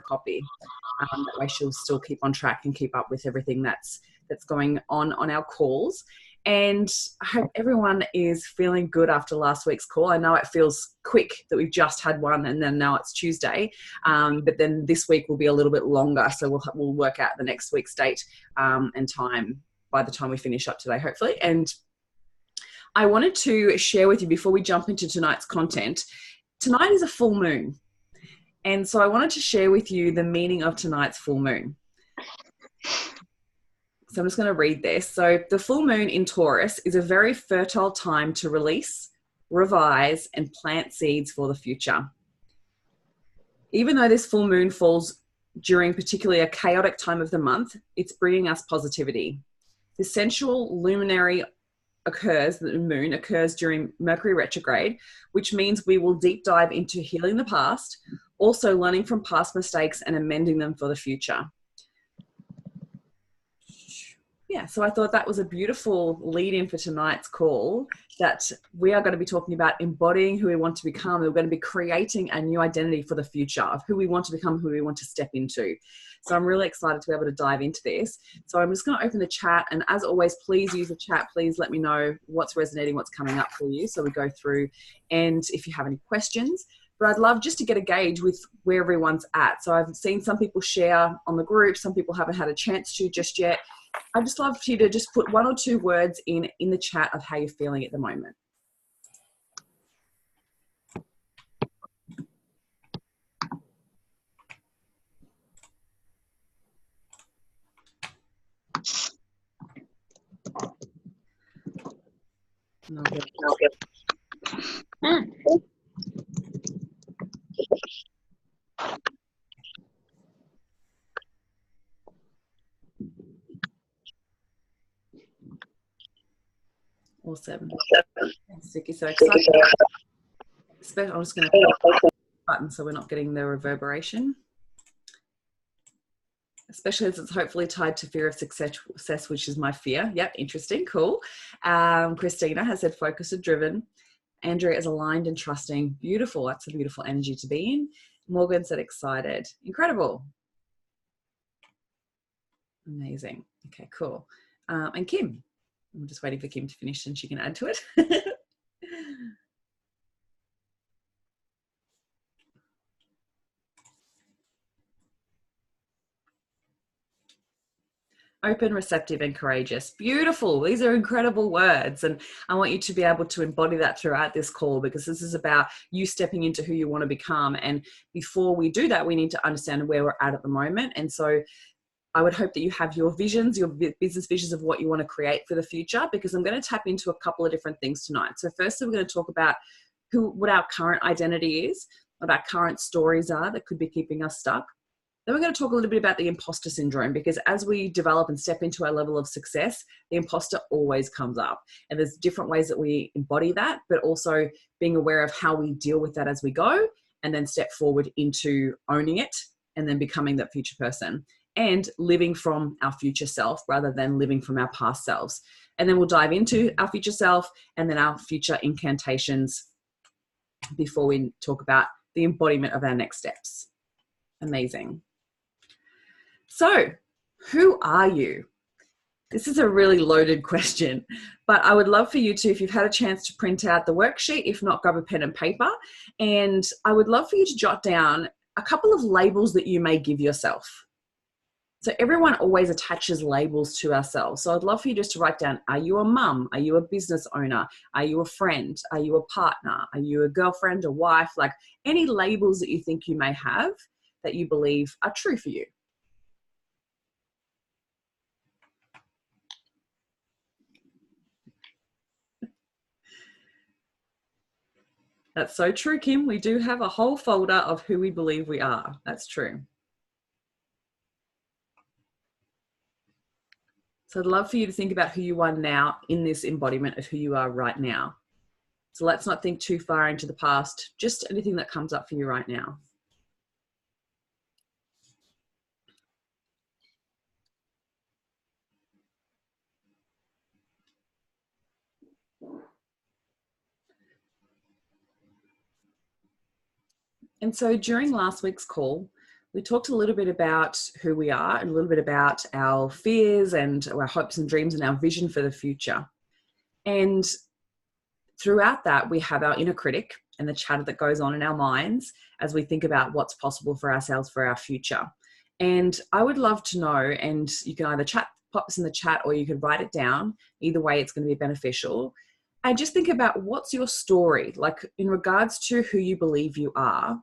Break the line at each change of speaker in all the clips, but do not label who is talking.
copy. That way she'll still keep on track and keep up with everything that's going on our calls. And I hope everyone is feeling good after last week's call. I know it feels quick that we've just had one and then now it's Tuesday, but then this week will be a little bit longer. So we'll work out the next week's date and time by the time we finish up today, hopefully. And I wanted to share with you before we jump into tonight's content. Tonight is a full moon. And so I wanted to share with you the meaning of tonight's full moon. So I'm just going to read this. So the full moon in Taurus is a very fertile time to release, revise, and plant seeds for the future. Even though this full moon falls during particularly a chaotic time of the month, it's bringing us positivity. The sensual luminary the moon occurs during Mercury retrograde, which means we will deep dive into healing the past, also learning from past mistakes and amending them for the future. Yeah, so I thought that was a beautiful lead in for tonight's call, that we are going to be talking about embodying who we want to become. We're going to be creating a new identity for the future of who we want to become, who we want to step into. So I'm really excited to be able to dive into this. So I'm just going to open the chat. And as always, please use the chat. Please let me know what's resonating, what's coming up for you. So we go through, and if you have any questions. But I'd love just to get a gauge with where everyone's at. So I've seen some people share on the group. Some people haven't had a chance to just yet. I'd just love for you to just put 1 or 2 words in the chat of how you're feeling at the moment. Awesome. Thanks, Vicky. So excited. I'm just going to push the button so we're not getting the reverberation. Especially as it's hopefully tied to fear of success, which is my fear. Yep, interesting, cool. Christina has said focused and driven. Andrea is aligned and trusting. Beautiful. That's a beautiful energy to be in. Morgan said excited. Incredible. Amazing. Okay, cool. And Kim. I'm just waiting for Kim to finish and she can add to it. Open, receptive, and courageous. Beautiful. These are incredible words. And I want you to be able to embody that throughout this call, because this is about you stepping into who you want to become. And before we do that, we need to understand where we're at the moment. And so I would hope that you have your visions, your business visions of what you want to create for the future, because I'm going to tap into a couple of different things tonight. So firstly, we're going to talk about what our current identity is, what our current stories are that could be keeping us stuck. Then we're going to talk a little bit about the imposter syndrome, because as we develop and step into our level of success, the imposter always comes up. And there's different ways that we embody that, but also being aware of how we deal with that as we go, and then step forward into owning it and then becoming that future person and living from our future self rather than living from our past selves. And then we'll dive into our future self and then our future incantations before we talk about the embodiment of our next steps. Amazing. So, who are you? This is a really loaded question, but I would love for you to, if you've had a chance to print out the worksheet, if not, grab a pen and paper. And I would love for you to jot down a couple of labels that you may give yourself. So everyone always attaches labels to ourselves. So I'd love for you just to write down, are you a mum? Are you a business owner? Are you a friend? Are you a partner? Are you a girlfriend, a wife? Like any labels that you think you may have that you believe are true for you. That's so true, Kim. We do have a whole folder of who we believe we are. That's true. So I'd love for you to think about who you are now in this embodiment of who you are right now. So let's not think too far into the past, just anything that comes up for you right now. And so during last week's call, we talked a little bit about who we are and a little bit about our fears and our hopes and dreams and our vision for the future. And throughout that, we have our inner critic and the chatter that goes on in our minds as we think about what's possible for ourselves for our future. And I would love to know, and you can either pop this in the chat or you could write it down. Either way, it's going to be beneficial. And just think about, what's your story? Like, in regards to who you believe you are,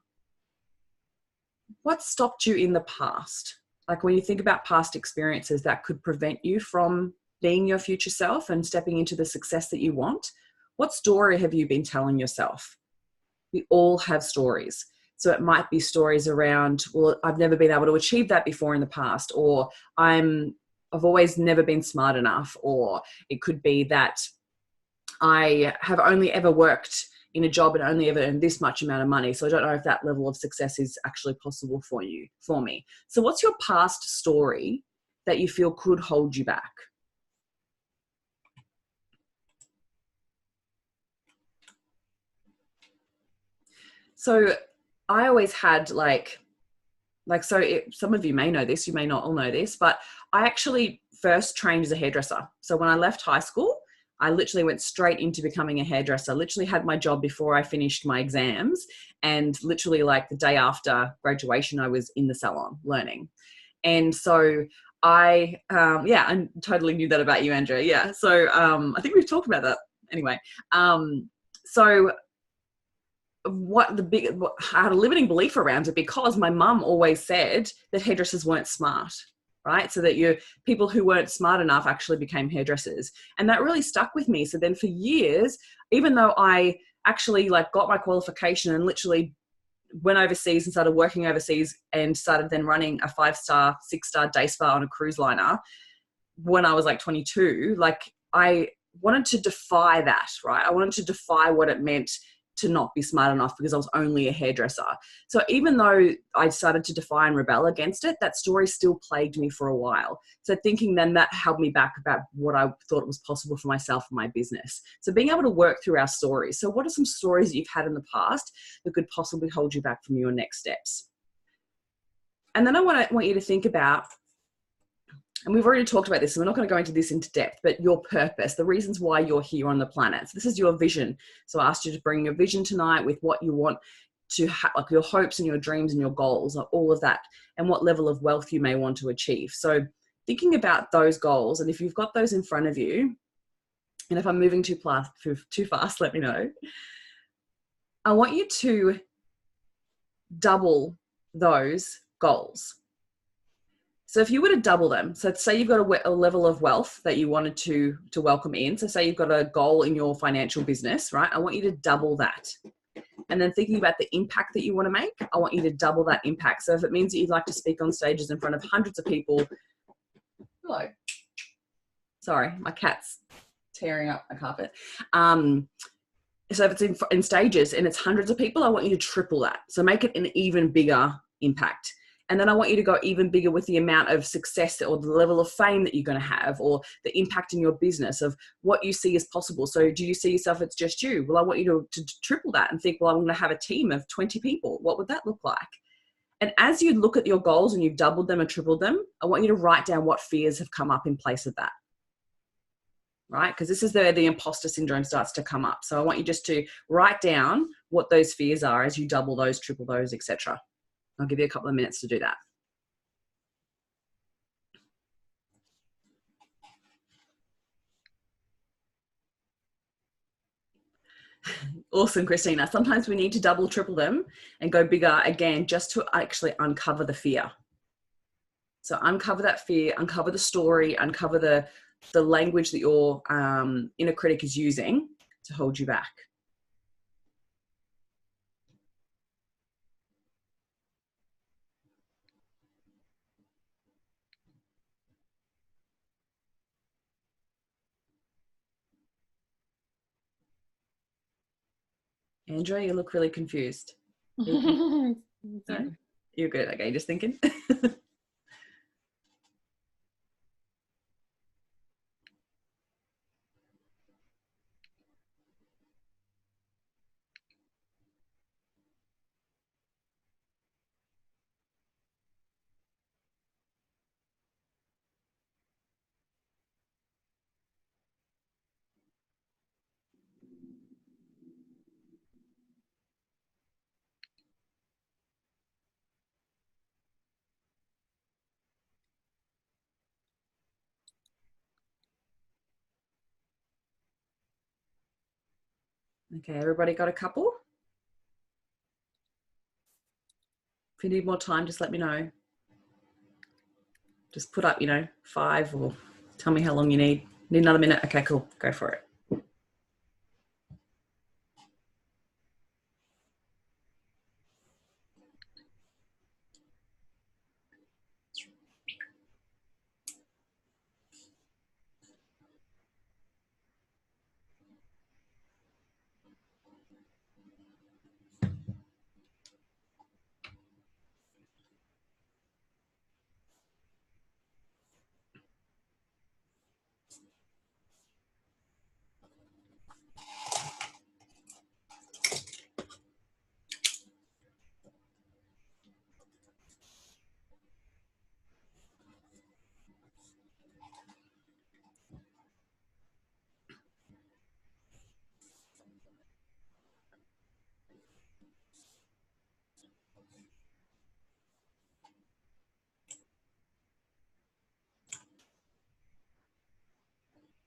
what stopped you in the past? Like, when you think about past experiences that could prevent you from being your future self and stepping into the success that you want, what story have you been telling yourself? We all have stories. So it might be stories around, well, I've never been able to achieve that before in the past, or I've always never been smart enough, or it could be that I have only ever worked in a job and only ever earned this much amount of money. So I don't know if that level of success is actually possible for me. So what's your past story that you feel could hold you back? So I always had some of you may know this, you may not all know this, but I actually first trained as a hairdresser. So when I left high school, I literally went straight into becoming a hairdresser. Literally had my job before I finished my exams, and literally like the day after graduation, I was in the salon learning. And so I totally knew that about you, Andrea. Yeah. So I think we've talked about that anyway. So I had a limiting belief around it because my mum always said that hairdressers weren't smart, right? So that people who weren't smart enough actually became hairdressers. And that really stuck with me. So then for years, even though I actually got my qualification and literally went overseas and started working overseas and started then running a 5-star, 6-star day spa on a cruise liner when I was 22, I wanted to defy that, right? I wanted to defy what it meant to not be smart enough because I was only a hairdresser. So even though I started to defy and rebel against it, that story still plagued me for a while. So thinking then that held me back about what I thought was possible for myself and my business. So being able to work through our stories. So what are some stories that you've had in the past that could possibly hold you back from your next steps? And then I want you to think about, and we've already talked about this, so we're not going to go into this into depth, but your purpose, the reasons why you're here on the planet. So this is your vision. So I asked you to bring your vision tonight with what you want to have, your hopes and your dreams and your goals, all of that, and what level of wealth you may want to achieve. So thinking about those goals, and if you've got those in front of you, and if I'm moving too fast, let me know. I want you to double those goals. So if you were to double them, so say you've got a level of wealth that you wanted to welcome in. So say you've got a goal in your financial business, right? I want you to double that. And then thinking about the impact that you want to make, I want you to double that impact. So if it means that you'd like to speak on stages in front of hundreds of people. Hello. Sorry, my cat's tearing up my carpet. So if it's in stages and it's hundreds of people, I want you to triple that. So make it an even bigger impact. And then I want you to go even bigger with the amount of success or the level of fame that you're going to have, or the impact in your business of what you see as possible. So do you see yourself it's just you? Well, I want you to triple that and think, well, I'm going to have a team of 20 people. What would that look like? And as you look at your goals and you've doubled them or tripled them, I want you to write down what fears have come up in place of that. Right? Because this is where the imposter syndrome starts to come up. So I want you just to write down what those fears are as you double those, triple those, etc. I'll give you a couple of minutes to do that. Awesome, Christina. Sometimes we need to double, triple them and go bigger again, just to actually uncover the fear. So uncover that fear, uncover the story, uncover the language that your inner critic is using to hold you back. Andrea, you look really confused. No? You're good. Okay, just thinking. Okay, everybody got a couple? If you need more time, just let me know. Just put up, 5, or tell me how long you need. Need another minute? Okay, cool. Go for it.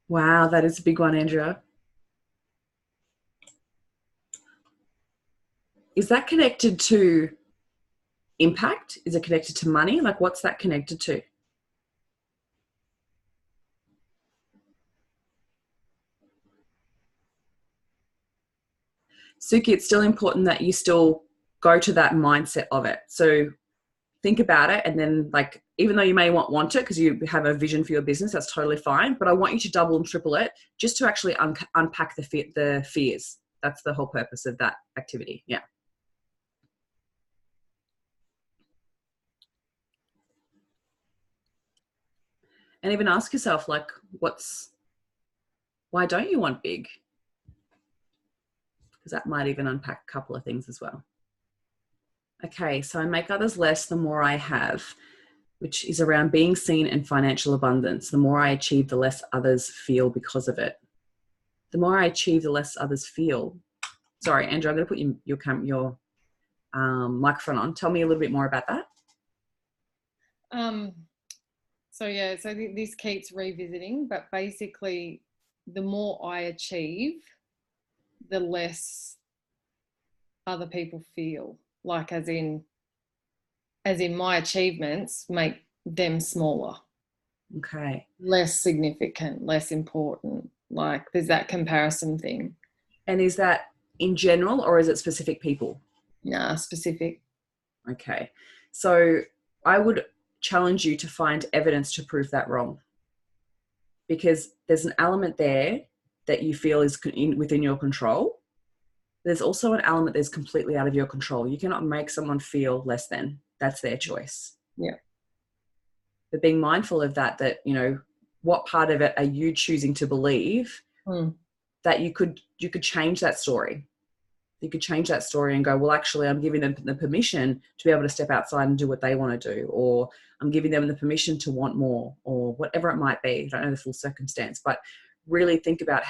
Wow, that is a big one, Andrea. Is that connected to impact? Is it connected to money? Like, what's that connected to? Suki, it's still important that you still go to that mindset of it. So think about it, and then, like, even though you may want it because you have a vision for your business, that's totally fine. But I want you to double and triple it just to actually unpack the fears. That's the whole purpose of that activity. Yeah. And even ask yourself, like, why don't you want big? Because that might even unpack a couple of things as well. Okay, so I make others less the more I have, which is around being seen and financial abundance. The more I achieve, the less others feel because of it. The more I achieve, the less others feel. Sorry, Andrew, I'm going to put your microphone on. Tell me a little bit more about that.
So this keeps revisiting, but basically the more I achieve, the less other people feel, like as in my achievements make them smaller.
Okay.
Less significant, less important. Like there's that comparison thing.
And is that in general, or is it specific people?
Nah, specific.
Okay. So I would challenge you to find evidence to prove that wrong, because there's an element there that you feel is within your control. There's also an element that's completely out of your control. You cannot make someone feel less than. That's their choice.
Yeah.
But being mindful of that, what part of it are you choosing to believe that you could change that story? You could change that story and go, well, actually, I'm giving them the permission to be able to step outside and do what they want to do, or I'm giving them the permission to want more, or whatever it might be. I don't know the full circumstance, but really think about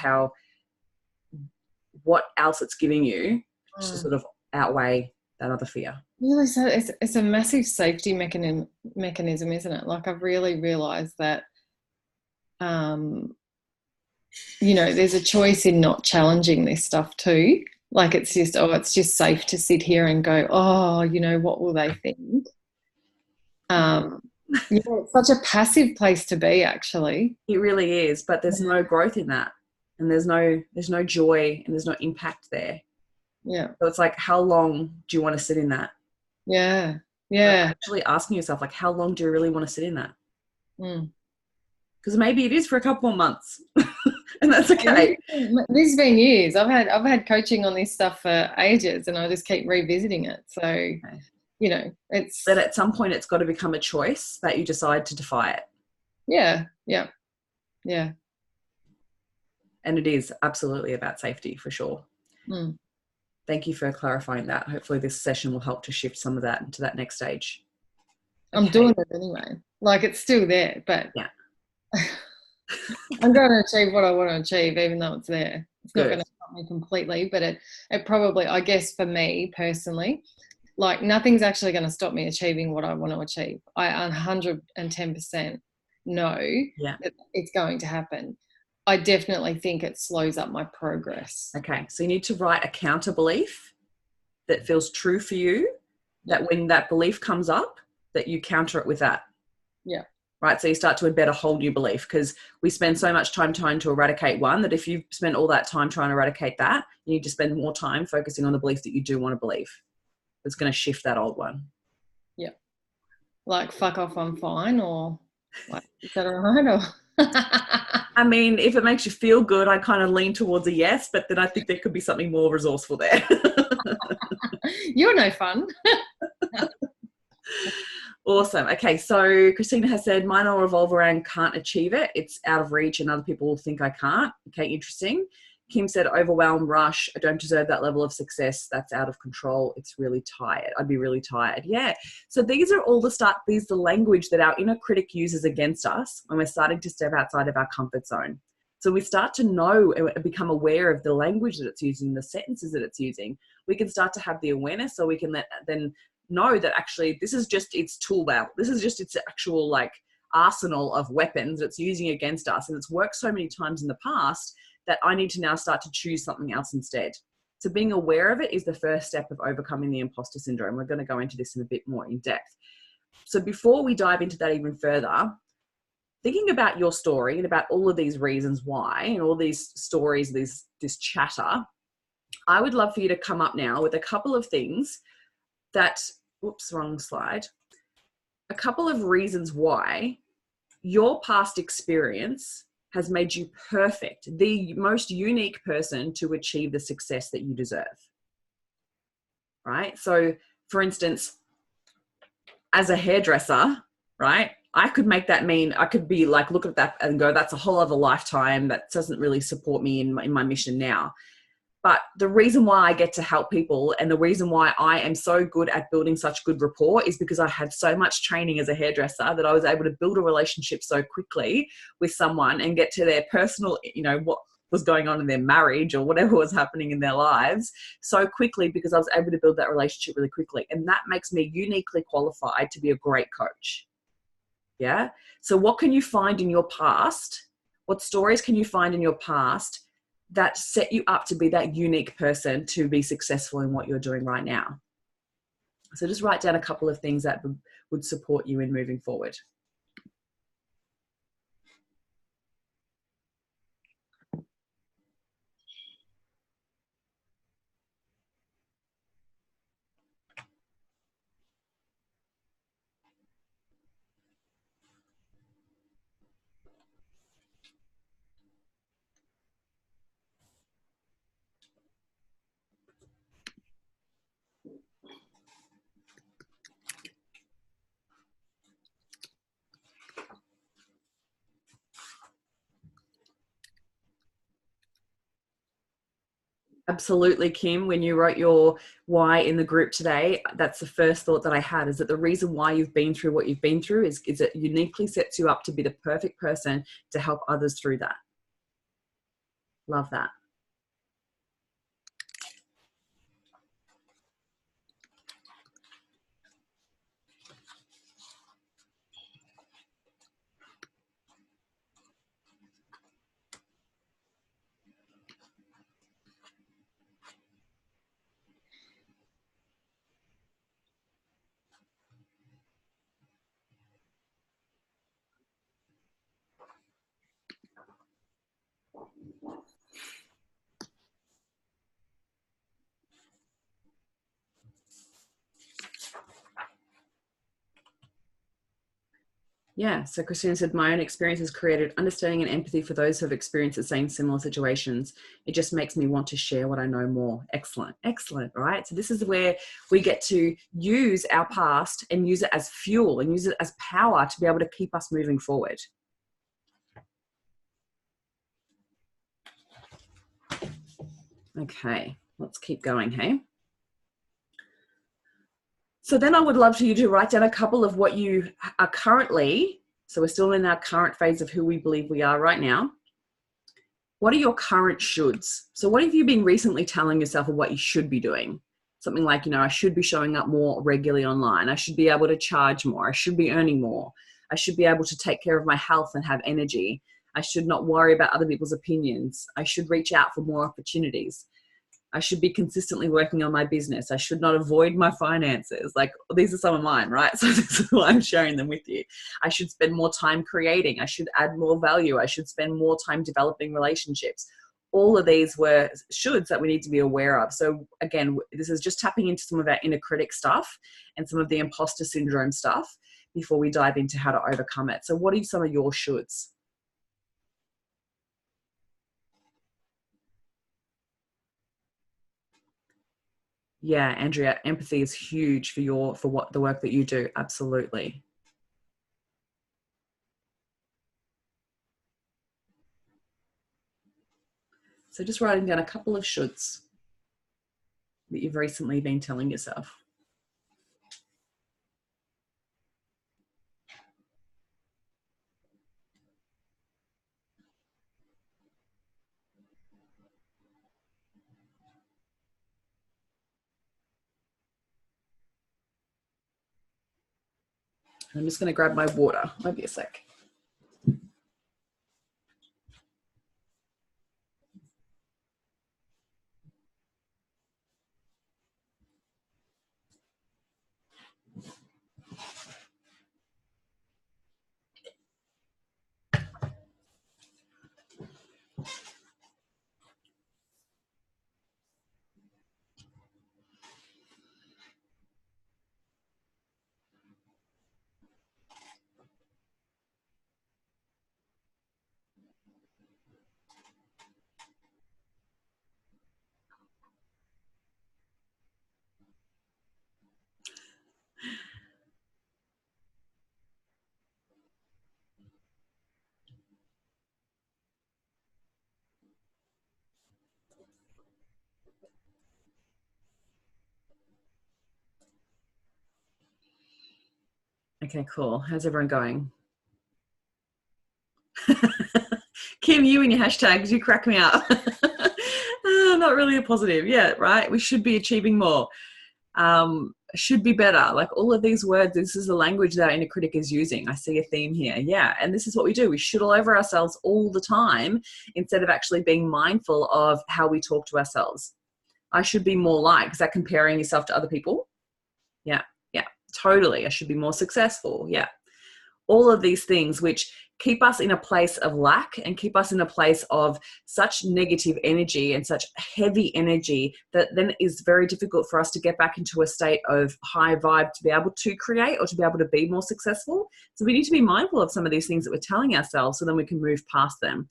what else it's giving you to sort of outweigh that other fear.
Really, so it's a massive safety mechanism, isn't it? Like I've really realised that, there's a choice in not challenging this stuff too. Like it's just safe to sit here and go, what will they think? It's such a passive place to be, actually.
It really is, but there's no growth in that, and there's no joy, and there's no impact there.
Yeah.
So it's like, how long do you want to sit in that?
Yeah.
So actually asking yourself, like, how long do you really want to sit in that? Because maybe it is for a couple of months. And that's okay.
This has been years. I've had coaching on this stuff for ages, and I just keep revisiting it. So, it's.
But at some point, it's got to become a choice that you decide to defy it.
Yeah.
And it is absolutely about safety, for sure. Thank you for clarifying that. Hopefully, this session will help to shift some of that into that next stage.
Okay. I'm doing it anyway. Like it's still there, but
yeah.
I'm going to achieve what I want to achieve, even though it's there. It's not going to stop me completely, but it probably, I guess for me personally, like nothing's actually going to stop me achieving what I want to achieve. I 110% know that it's going to happen. I definitely think it slows up my progress.
Okay, so you need to write a counter belief that feels true for you,
Yeah.
that when that belief comes up, that you counter it with that.
Yeah.
Right, so you start to embed a whole new belief, because we spend so much time trying to eradicate one that if you spend all that time trying to eradicate that, you need to spend more time focusing on the belief that you do want to believe. It's going to shift that old one.
Yeah. Like, fuck off, I'm fine, or like, is that all right? Or
I mean, if it makes you feel good, I kind of lean towards a yes, but then I think there could be something more resourceful there.
you're no fun.
Awesome. Okay, so Christina has said, mine will revolve around can't achieve it. It's out of reach and other people will think I can't. Okay, interesting. Kim said, overwhelm, rush. I don't deserve that level of success. That's out of control. It's really tired. I'd be really tired. Yeah. So these are all the language that our inner critic uses against us when we're starting to step outside of our comfort zone. So we start to know and become aware of the language that it's using, the sentences that it's using. We can start to have the awareness, so we can then know that actually this is just its tool belt. This is just its actual like arsenal of weapons it's using against us. And it's worked so many times in the past that I need to now start to choose something else instead. So being aware of it is the first step of overcoming the imposter syndrome. We're going to go into this in a bit more in depth. So before we dive into that even further, thinking about your story and about all of these reasons why and all these stories, this chatter, I would love for you to come up now with a couple of things that, oops, wrong slide, a couple of reasons why your past experience has made you perfect, the most unique person to achieve the success that you deserve. Right? So, for instance, as a hairdresser, right, I could make that mean, I could be like, look at that and go, that's a whole other lifetime. That doesn't really support me in my mission now. But the reason why I get to help people and the reason why I am so good at building such good rapport is because I had so much training as a hairdresser that I was able to build a relationship so quickly with someone and get to their personal, what was going on in their marriage or whatever was happening in their lives so quickly, because I was able to build that relationship really quickly. And that makes me uniquely qualified to be a great coach. Yeah. So what can you find in your past? What stories can you find in your past that set you up to be that unique person to be successful in what you're doing right now? So just write down a couple of things that would support you in moving forward. Absolutely, Kim. When you wrote your why in the group today, that's the first thought that I had, is that the reason why you've been through what you've been through is it uniquely sets you up to be the perfect person to help others through that. Love that. Yeah, so Christina said, my own experience has created understanding and empathy for those who have experienced the same similar situations. It just makes me want to share what I know more. Excellent, excellent, right? So this is where we get to use our past and use it as fuel and use it as power to be able to keep us moving forward. Okay, let's keep going, hey? So then I would love for you to write down a couple of what you are currently, so we're still in our current phase of who we believe we are right now. What are your current shoulds? So what have you been recently telling yourself of what you should be doing? Something like, I should be showing up more regularly online. I should be able to charge more. I should be earning more. I should be able to take care of my health and have energy. I should not worry about other people's opinions. I should reach out for more opportunities. I should be consistently working on my business. I should not avoid my finances. Like, these are some of mine, right? So this is why I'm sharing them with you. I should spend more time creating. I should add more value. I should spend more time developing relationships. All of these were shoulds that we need to be aware of. So again, this is just tapping into some of our inner critic stuff and some of the imposter syndrome stuff before we dive into how to overcome it. So what are some of your shoulds? Yeah, Andrea, empathy is huge for what the work that you do. Absolutely. So just writing down a couple of shoulds that you've recently been telling yourself. I'm just going to grab my water. Might be a sec. Okay, cool. How's everyone going? Kim, you and your hashtags, you crack me up. Not really a positive. Yeah, right. We should be achieving more. Should be better. Like, all of these words, this is the language that our inner critic is using. I see a theme here. Yeah. And this is what we do. We should all over ourselves all the time instead of actually being mindful of how we talk to ourselves. I should be more like, is that comparing yourself to other people? Yeah. Yeah, totally. I should be more successful. Yeah. All of these things which keep us in a place of lack and keep us in a place of such negative energy and such heavy energy that then is very difficult for us to get back into a state of high vibe to be able to create or to be able to be more successful. So we need to be mindful of some of these things that we're telling ourselves so then we can move past them.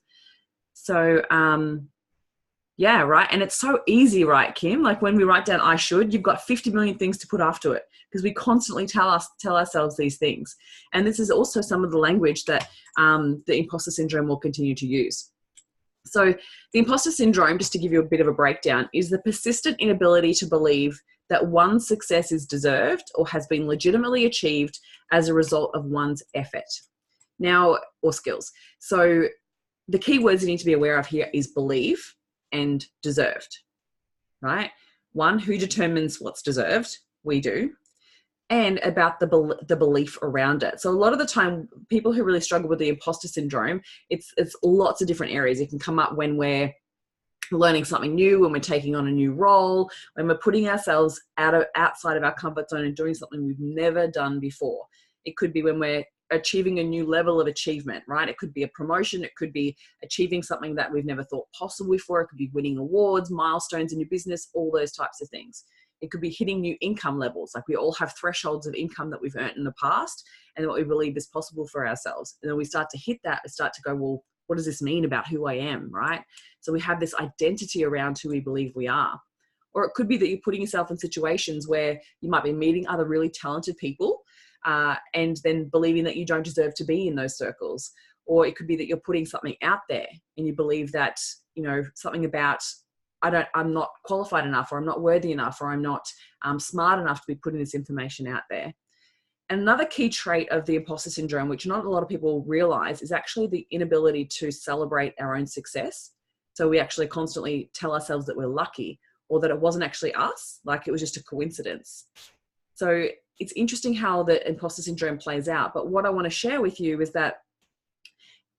So, yeah, right. And it's so easy, right, Kim? Like, when we write down I should, you've got 50 million things to put after it because we constantly tell ourselves these things. And this is also some of the language that the imposter syndrome will continue to use. So the imposter syndrome, just to give you a bit of a breakdown, is the persistent inability to believe that one's success is deserved or has been legitimately achieved as a result of one's effort. Now, or skills. So the key words you need to be aware of here is believe and deserved, right? One, who determines what's deserved? We do. And about the belief around it. So a lot of the time, people who really struggle with the imposter syndrome, it's lots of different areas. It can come up when we're learning something new, when we're taking on a new role, when we're putting ourselves outside of our comfort zone and doing something we've never done before. It could be when we're achieving a new level of achievement, right? It could be a promotion. It could be achieving something that we've never thought possible before. It could be winning awards, milestones in your business, all those types of things. It could be hitting new income levels. Like, we all have thresholds of income that we've earned in the past and what we believe is possible for ourselves. And then we start to hit that, we start to go, well, what does this mean about who I am, right? So we have this identity around who we believe we are. Or it could be that you're putting yourself in situations where you might be meeting other really talented people and then believing that you don't deserve to be in those circles. Or it could be that you're putting something out there and you believe that, you know, something about, I'm not qualified enough, or I'm not worthy enough, or I'm not smart enough to be putting this information out there. And another key trait of the imposter syndrome, which not a lot of people realize, is actually the inability to celebrate our own success. So we actually constantly tell ourselves that we're lucky, or that it wasn't actually us, like it was just a coincidence. So it's interesting how the imposter syndrome plays out. But what I want to share with you is that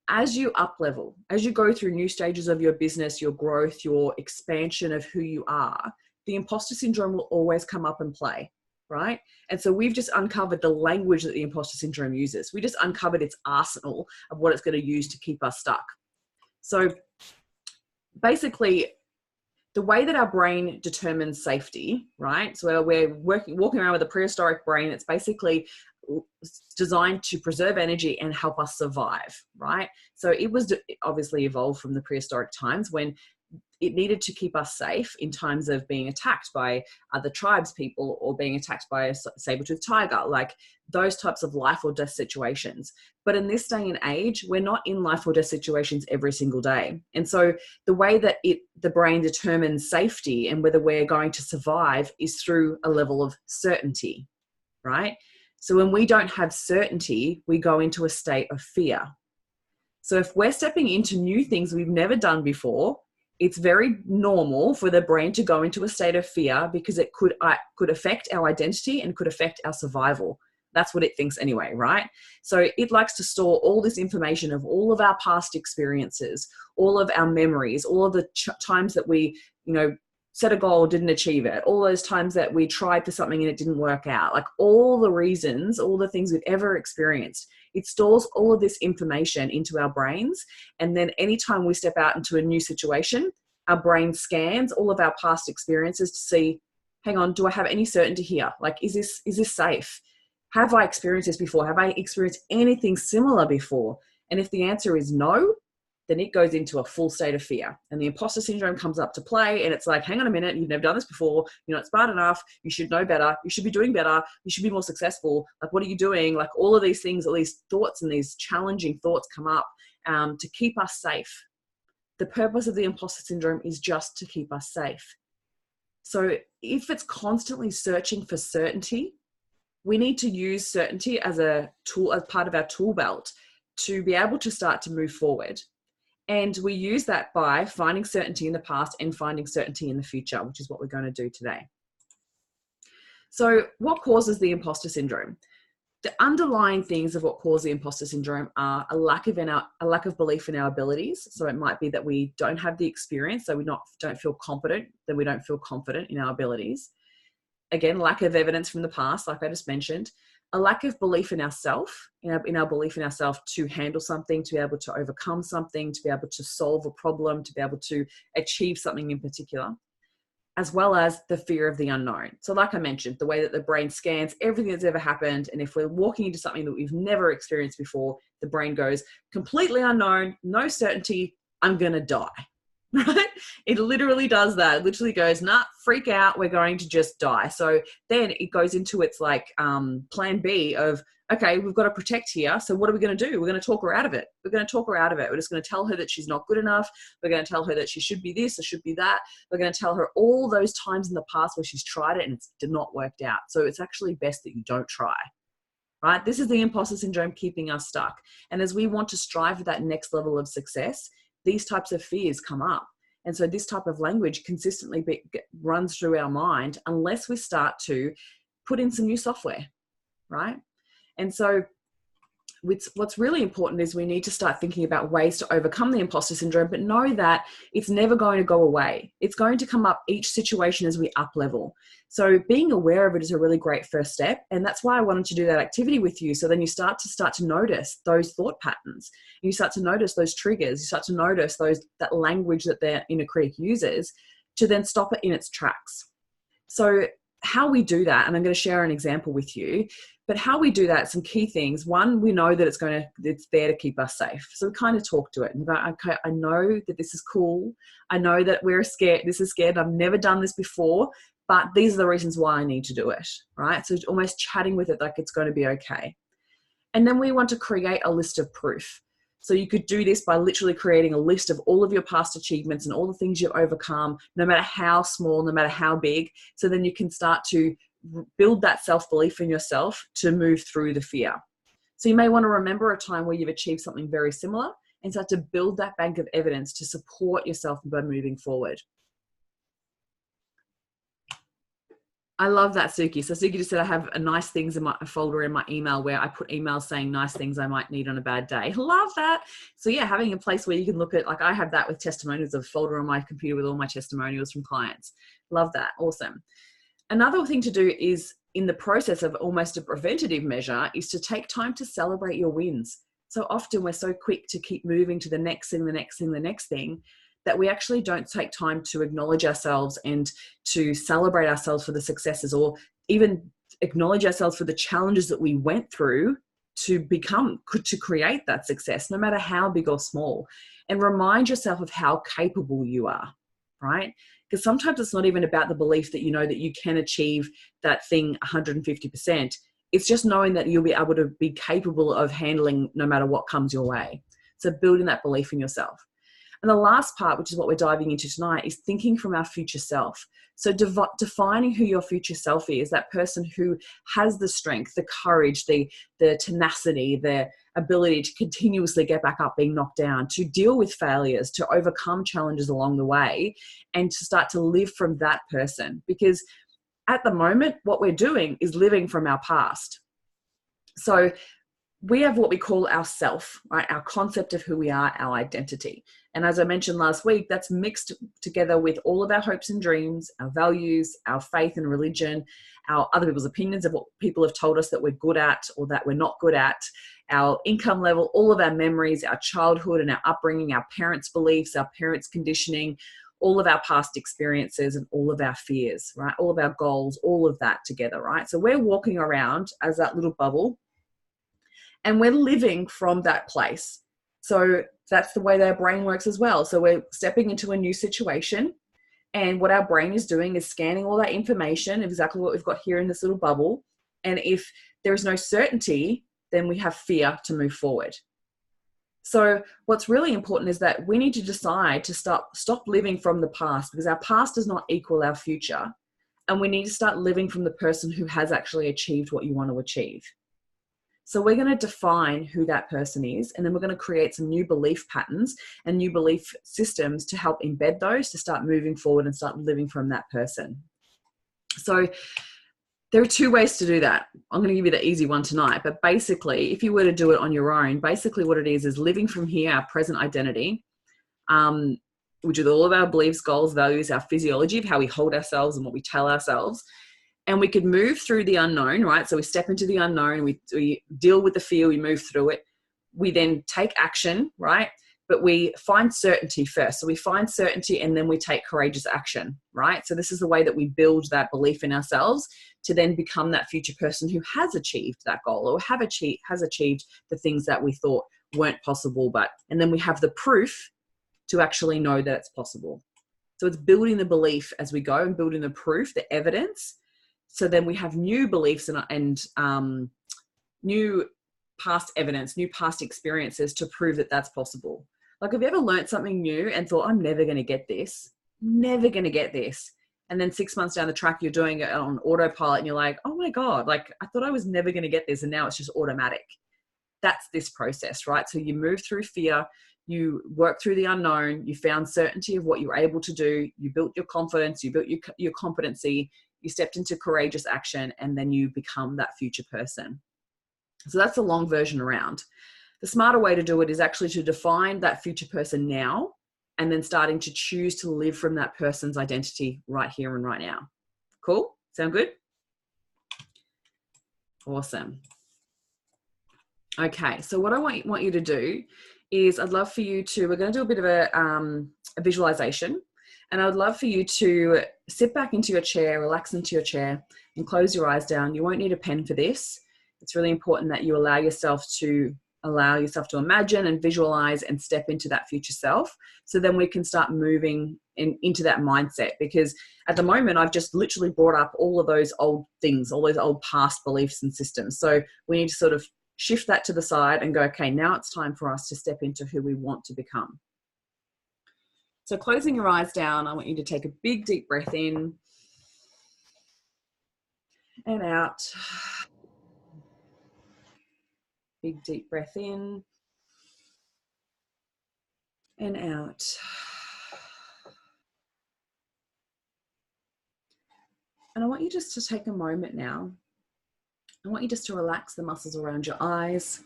as you up level, as you go through new stages of your business, your growth, your expansion of who you are, the imposter syndrome will always come up and play, right? And so we've just uncovered the language that the imposter syndrome uses. We just uncovered its arsenal of what it's going to use to keep us stuck. So basically, the way that our brain determines safety, right? So we're walking around with a prehistoric brain. It's basically designed to preserve energy and help us survive, right? So it was obviously evolved from the prehistoric times when it needed to keep us safe in times of being attacked by other tribes people or being attacked by a saber-toothed tiger, like those types of life or death situations. But in this day and age, we're not in life or death situations every single day. And so the way that the brain determines safety and whether we're going to survive is through a level of certainty, right? So when we don't have certainty, we go into a state of fear. So if we're stepping into new things we've never done before, it's very normal for the brain to go into a state of fear because it could affect our identity and could affect our survival. That's what it thinks anyway, right? So it likes to store all this information of all of our past experiences, all of our memories, all of the times that we, set a goal, didn't achieve it, all those times that we tried for something and it didn't work out, like all the reasons, all the things we've ever experienced. It stores all of this information into our brains. And then anytime we step out into a new situation, our brain scans all of our past experiences to see, hang on, do I have any certainty here? Like, is this safe? Have I experienced this before? Have I experienced anything similar before? And if the answer is no, then it goes into a full state of fear. And the imposter syndrome comes up to play. And it's like, hang on a minute, you've never done this before. You're not smart enough. You should know better. You should be doing better. You should be more successful. Like, what are you doing? Like, all of these things, all these thoughts and these challenging thoughts come up to keep us safe. The purpose of the imposter syndrome is just to keep us safe. So if it's constantly searching for certainty, we need to use certainty as a tool, as part of our tool belt to be able to start to move forward. And we use that by finding certainty in the past and finding certainty in the future, which is what we're going to do today. So what causes the imposter syndrome? The underlying things of what cause the imposter syndrome are a lack of belief in our abilities. So it might be that we don't have the experience, so we don't feel competent, then we don't feel confident in our abilities. Again, lack of evidence from the past, like I just mentioned. A lack of belief in ourselves, in our belief in ourselves to handle something, to be able to overcome something, to be able to solve a problem, to be able to achieve something in particular, as well as the fear of the unknown. So like I mentioned, the way that the brain scans everything that's ever happened, and if we're walking into something that we've never experienced before, the brain goes completely unknown, no certainty, I'm going to die. Right? It literally does that. It literally goes, nah, freak out, we're going to just die. So then it goes into its like plan B of, okay, we've got to protect here. So what are we going to do? We're going to talk her out of it. We're just going to tell her that she's not good enough. We're going to tell her that she should be this or should be that. We're going to tell her all those times in the past where she's tried it and it's not worked out. So it's actually best that you don't try. Right? This is the imposter syndrome keeping us stuck. And as we want to strive for that next level of success, these types of fears come up. And so this type of language consistently runs through our mind unless we start to put in some new software, right? And so what's really important is we need to start thinking about ways to overcome the imposter syndrome, but know that it's never going to go away. It's going to come up each situation as we up level. So being aware of it is a really great first step. And that's why I wanted to do that activity with you. So then you start to notice those thought patterns. You start to notice those triggers. You start to notice that language that their inner critic uses to then stop it in its tracks. So how we do that, and I'm going to share an example with you, but how we do that, some key things. One, we know that it's there to keep us safe. So we kind of talk to it and go, okay, I know that this is cool. I know that we're scared. This is scared. I've never done this before, but these are the reasons why I need to do it, right? So almost chatting with it like it's going to be okay. And then we want to create a list of proof. So you could do this by literally creating a list of all of your past achievements and all the things you've overcome, no matter how small, no matter how big. So then you can start to build that self-belief in yourself to move through the fear. So you may want to remember a time where you've achieved something very similar and start to build that bank of evidence to support yourself by moving forward. I love that, Suki. So Suki just said, I have a nice things in my folder in my email where I put emails saying nice things I might need on a bad day. Love that. So yeah, having a place where you can look at, like I have that with testimonials, a folder on my computer with all my testimonials from clients. Love that. Awesome. Another thing to do is, in the process of almost a preventative measure, is to take time to celebrate your wins. So often we're so quick to keep moving to the next thing, the next thing, the next thing, that we actually don't take time to acknowledge ourselves and to celebrate ourselves for the successes, or even acknowledge ourselves for the challenges that we went through to create that success, no matter how big or small. And remind yourself of how capable you are, right? Because sometimes it's not even about the belief that you know that you can achieve that thing 150%. It's just knowing that you'll be able to be capable of handling no matter what comes your way. So building that belief in yourself. And the last part, which is what we're diving into tonight, is thinking from our future self. So defining who your future self is, that person who has the strength, the courage, the tenacity, the ability to continuously get back up being knocked down, to deal with failures, to overcome challenges along the way, and to start to live from that person. Because at the moment, what we're doing is living from our past. So we have what we call our self, right? Our concept of who we are, our identity. And as I mentioned last week, that's mixed together with all of our hopes and dreams, our values, our faith and religion, our other people's opinions of what people have told us that we're good at or that we're not good at, our income level, all of our memories, our childhood and our upbringing, our parents' beliefs, our parents' conditioning, all of our past experiences and all of our fears, right? All of our goals, all of that together, right? So we're walking around as that little bubble, and we're living from that place. So that's the way their brain works as well. So we're stepping into a new situation, and what our brain is doing is scanning all that information, exactly what we've got here in this little bubble. And if there is no certainty, then we have fear to move forward. So what's really important is that we need to decide to stop living from the past, because our past does not equal our future. And we need to start living from the person who has actually achieved what you want to achieve. So we're going to define who that person is, and then we're going to create some new belief patterns and new belief systems to help embed those, to start moving forward and start living from that person. So there are two ways to do that. I'm going to give you the easy one tonight, but basically, if you were to do it on your own, basically what it is living from here, our present identity, which is all of our beliefs, goals, values, our physiology of how we hold ourselves and what we tell ourselves. And we could move through the unknown, right? So we step into the unknown, we deal with the fear, we move through it. We then take action, right? But we find certainty first. So we find certainty and then we take courageous action, right? So this is the way that we build that belief in ourselves to then become that future person who has achieved that goal or has achieved the things that we thought weren't possible. And then we have the proof to actually know that it's possible. So it's building the belief as we go and building the proof, the evidence. So then we have new beliefs and new past evidence, new past experiences to prove that that's possible. Like, have you ever learned something new and thought, I'm never going to get this, never going to get this? And then 6 months down the track, you're doing it on autopilot and you're like, oh my God, like I thought I was never going to get this. And now it's just automatic. That's this process, right? So you move through fear, you work through the unknown, you found certainty of what you're able to do, you built your confidence, you built your competency, you stepped into courageous action, and then you become that future person. So that's the long version around. The smarter way to do it is actually to define that future person now, and then starting to choose to live from that person's identity right here and right now. Cool? Sound good? Awesome. Okay, so what I want you to do is I'd love for you to, we're going to do a bit of a visualization. And I would love for you to sit back into your chair, relax into your chair, and close your eyes down. You won't need a pen for this. It's really important that you allow yourself to imagine and visualize and step into that future self. So then we can start moving into that mindset. Because at the moment, I've just literally brought up all of those old things, all those old past beliefs and systems. So we need to sort of shift that to the side and go, okay, now it's time for us to step into who we want to become. So closing your eyes down, I want you to take a big, deep breath in and out. Big, deep breath in and out. And I want you just to take a moment now. I want you just to relax the muscles around your eyes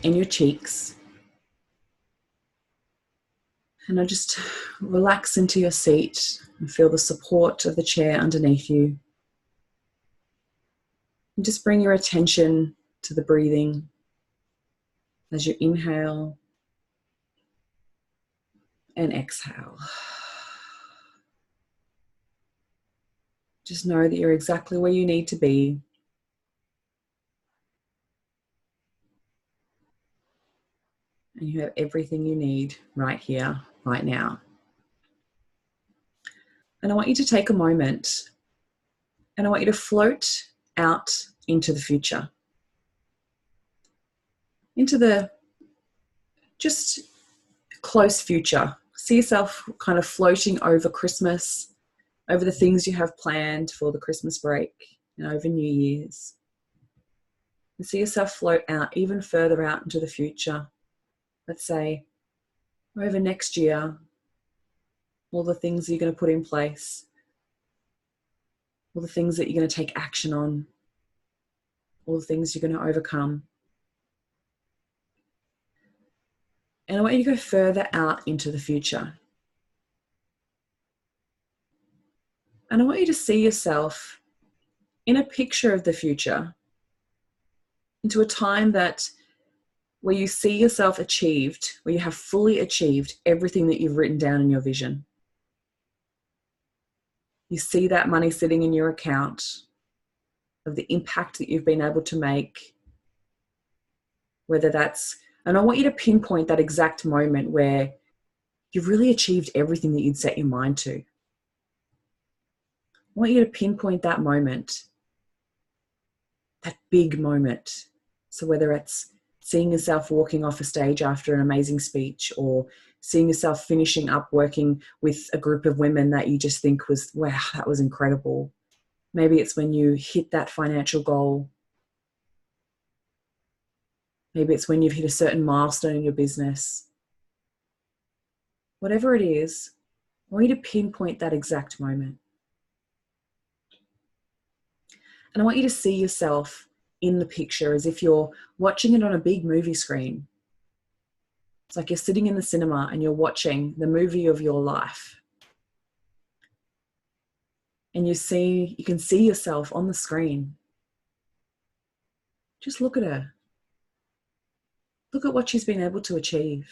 and your cheeks. And I just relax into your seat and feel the support of the chair underneath you. And just bring your attention to the breathing as you inhale and exhale. Just know that you're exactly where you need to be. And you have everything you need right here, right now. And I want you to take a moment and I want you to float out into the future. Into the just close future. See yourself kind of floating over Christmas, over the things you have planned for the Christmas break and over New Year's. And see yourself float out even further out into the future. Let's say over next year, all the things you're going to put in place, all the things that you're going to take action on, all the things you're going to overcome. And I want you to go further out into the future. And I want you to see yourself in a picture of the future, into a time that where you see yourself achieved, where you have fully achieved everything that you've written down in your vision. You see that money sitting in your account, of the impact that you've been able to make, whether that's, and I want you to pinpoint that exact moment where you've really achieved everything that you'd set your mind to. I want you to pinpoint that moment, that big moment. So whether it's seeing yourself walking off a stage after an amazing speech, or seeing yourself finishing up working with a group of women that you just think was, wow, that was incredible. Maybe it's when you hit that financial goal. Maybe it's when you've hit a certain milestone in your business. Whatever it is, I want you to pinpoint that exact moment. And I want you to see yourself in the picture as if you're watching it on a big movie screen. It's like you're sitting in the cinema and you're watching the movie of your life. And you can see yourself on the screen. Just look at her. Look at what she's been able to achieve.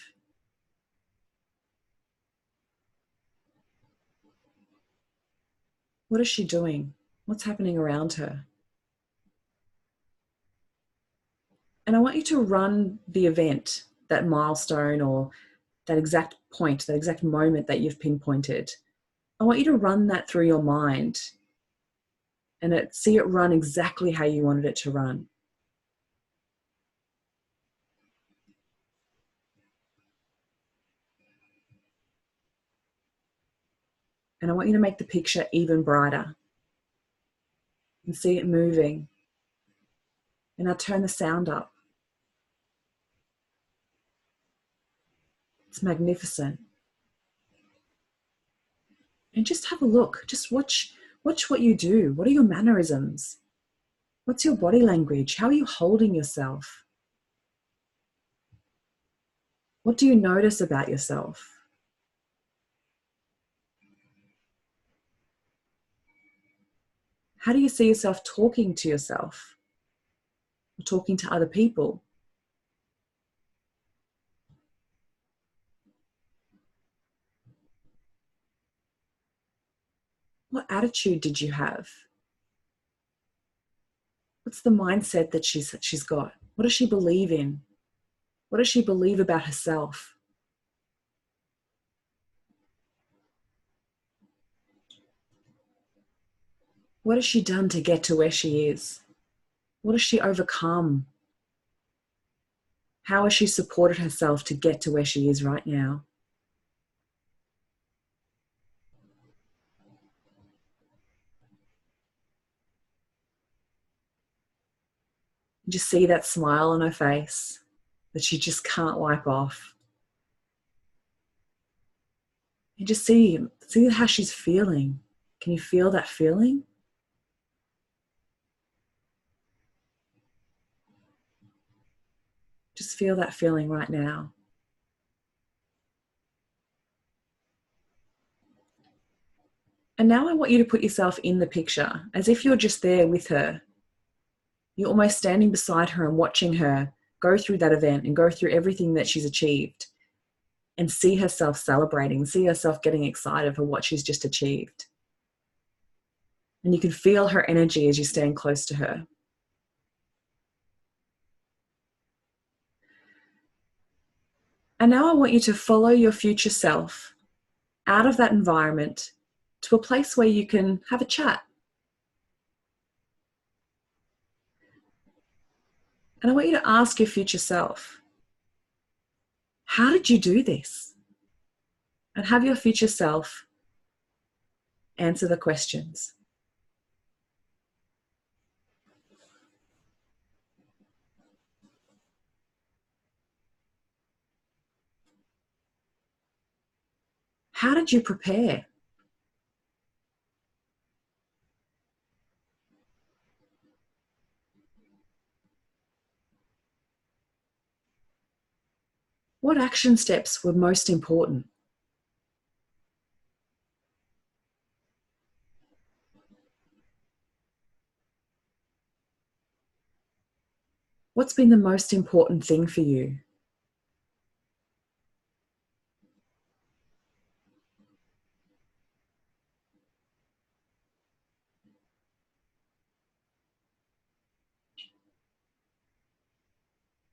What is she doing? What's happening around her? And I want you to run the event, that milestone or that exact point, that exact moment that you've pinpointed. I want you to run that through your mind and see it run exactly how you wanted it to run. And I want you to make the picture even brighter and see it moving. And I'll turn the sound up. It's magnificent. And just have a look. Just watch what you do. What are your mannerisms? What's your body language? How are you holding yourself? What do you notice about yourself? How do you see yourself talking to yourself or talking to other people? What attitude did you have? What's the mindset that she's got? What does she believe in? What does she believe about herself? What has she done to get to where she is? What has she overcome? How has she supported herself to get to where she is right now? Just see that smile on her face that she just can't wipe off. And just see how she's feeling. Can you feel that feeling? Just feel that feeling right now. And now I want you to put yourself in the picture as if you're just there with her. You're almost standing beside her and watching her go through that event and go through everything that she's achieved, and see herself celebrating, see herself getting excited for what she's just achieved. And you can feel her energy as you stand close to her. And now I want you to follow your future self out of that environment to a place where you can have a chat. And I want you to ask your future self, how did you do this? And have your future self answer the questions. How did you prepare? What action steps were most important? What's been the most important thing for you?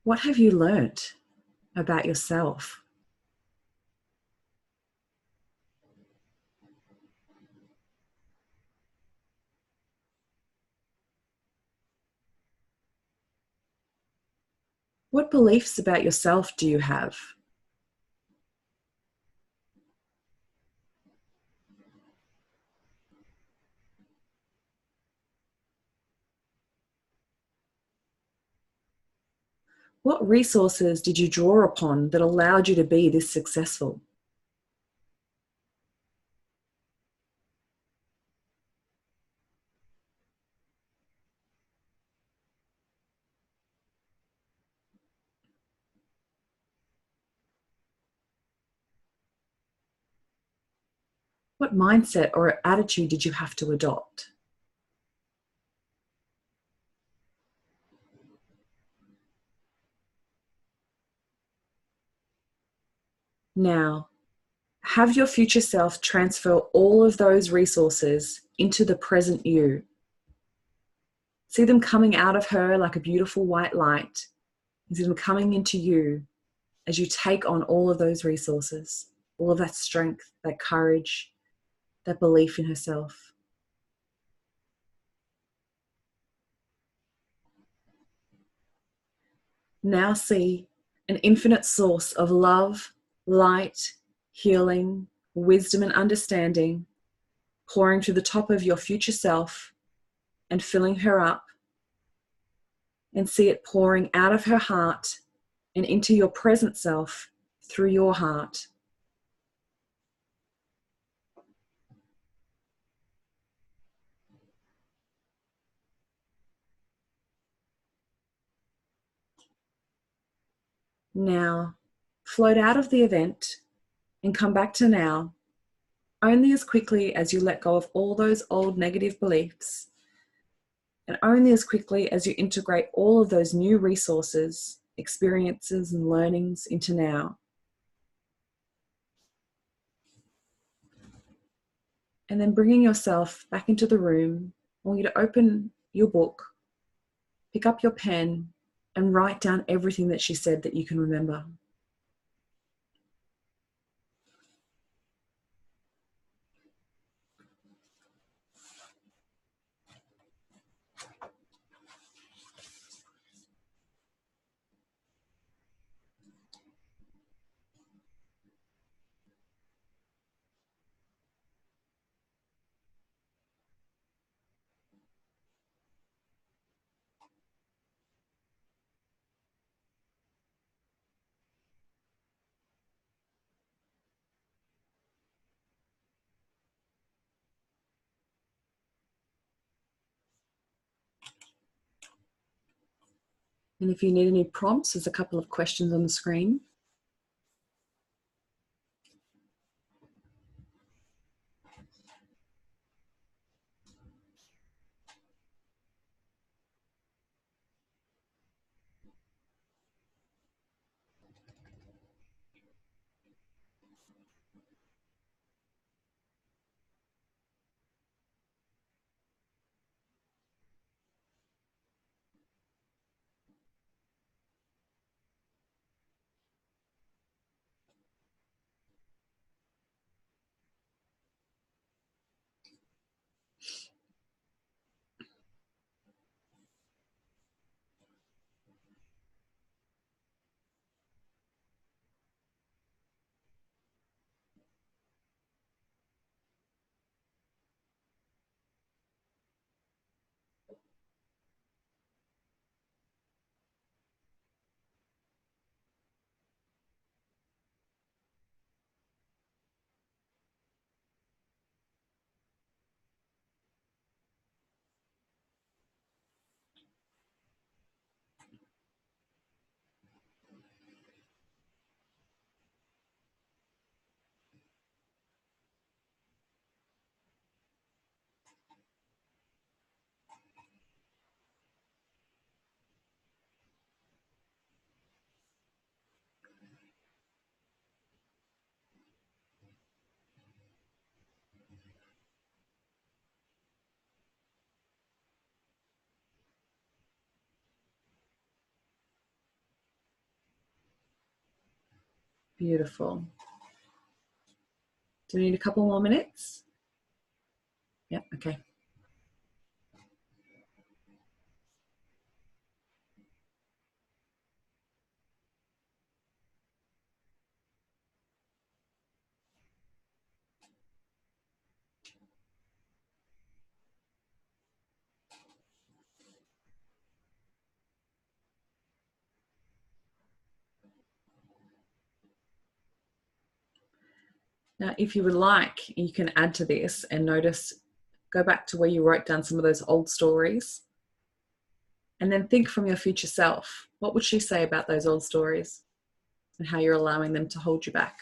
What have you learnt about yourself? What beliefs about yourself do you have? What resources did you draw upon that allowed you to be this successful? What mindset or attitude did you have to adopt? Now, have your future self transfer all of those resources into the present you. See them coming out of her like a beautiful white light. See them coming into you as you take on all of those resources, all of that strength, that courage, that belief in herself. Now see an infinite source of love, light, healing, wisdom, and understanding pouring to the top of your future self and filling her up, and see it pouring out of her heart and into your present self through your heart. Now, float out of the event and come back to now, only as quickly as you let go of all those old negative beliefs, and only as quickly as you integrate all of those new resources, experiences, and learnings into now. And then bringing yourself back into the room, I want you to open your book, pick up your pen, and write down everything that she said that you can remember. And if you need any prompts, there's a couple of questions on the screen. Beautiful. Do we need a couple more minutes? Yeah, okay. Now, if you would like, you can add to this and notice, go back to where you wrote down some of those old stories and then think from your future self. What would she say about those old stories and how you're allowing them to hold you back?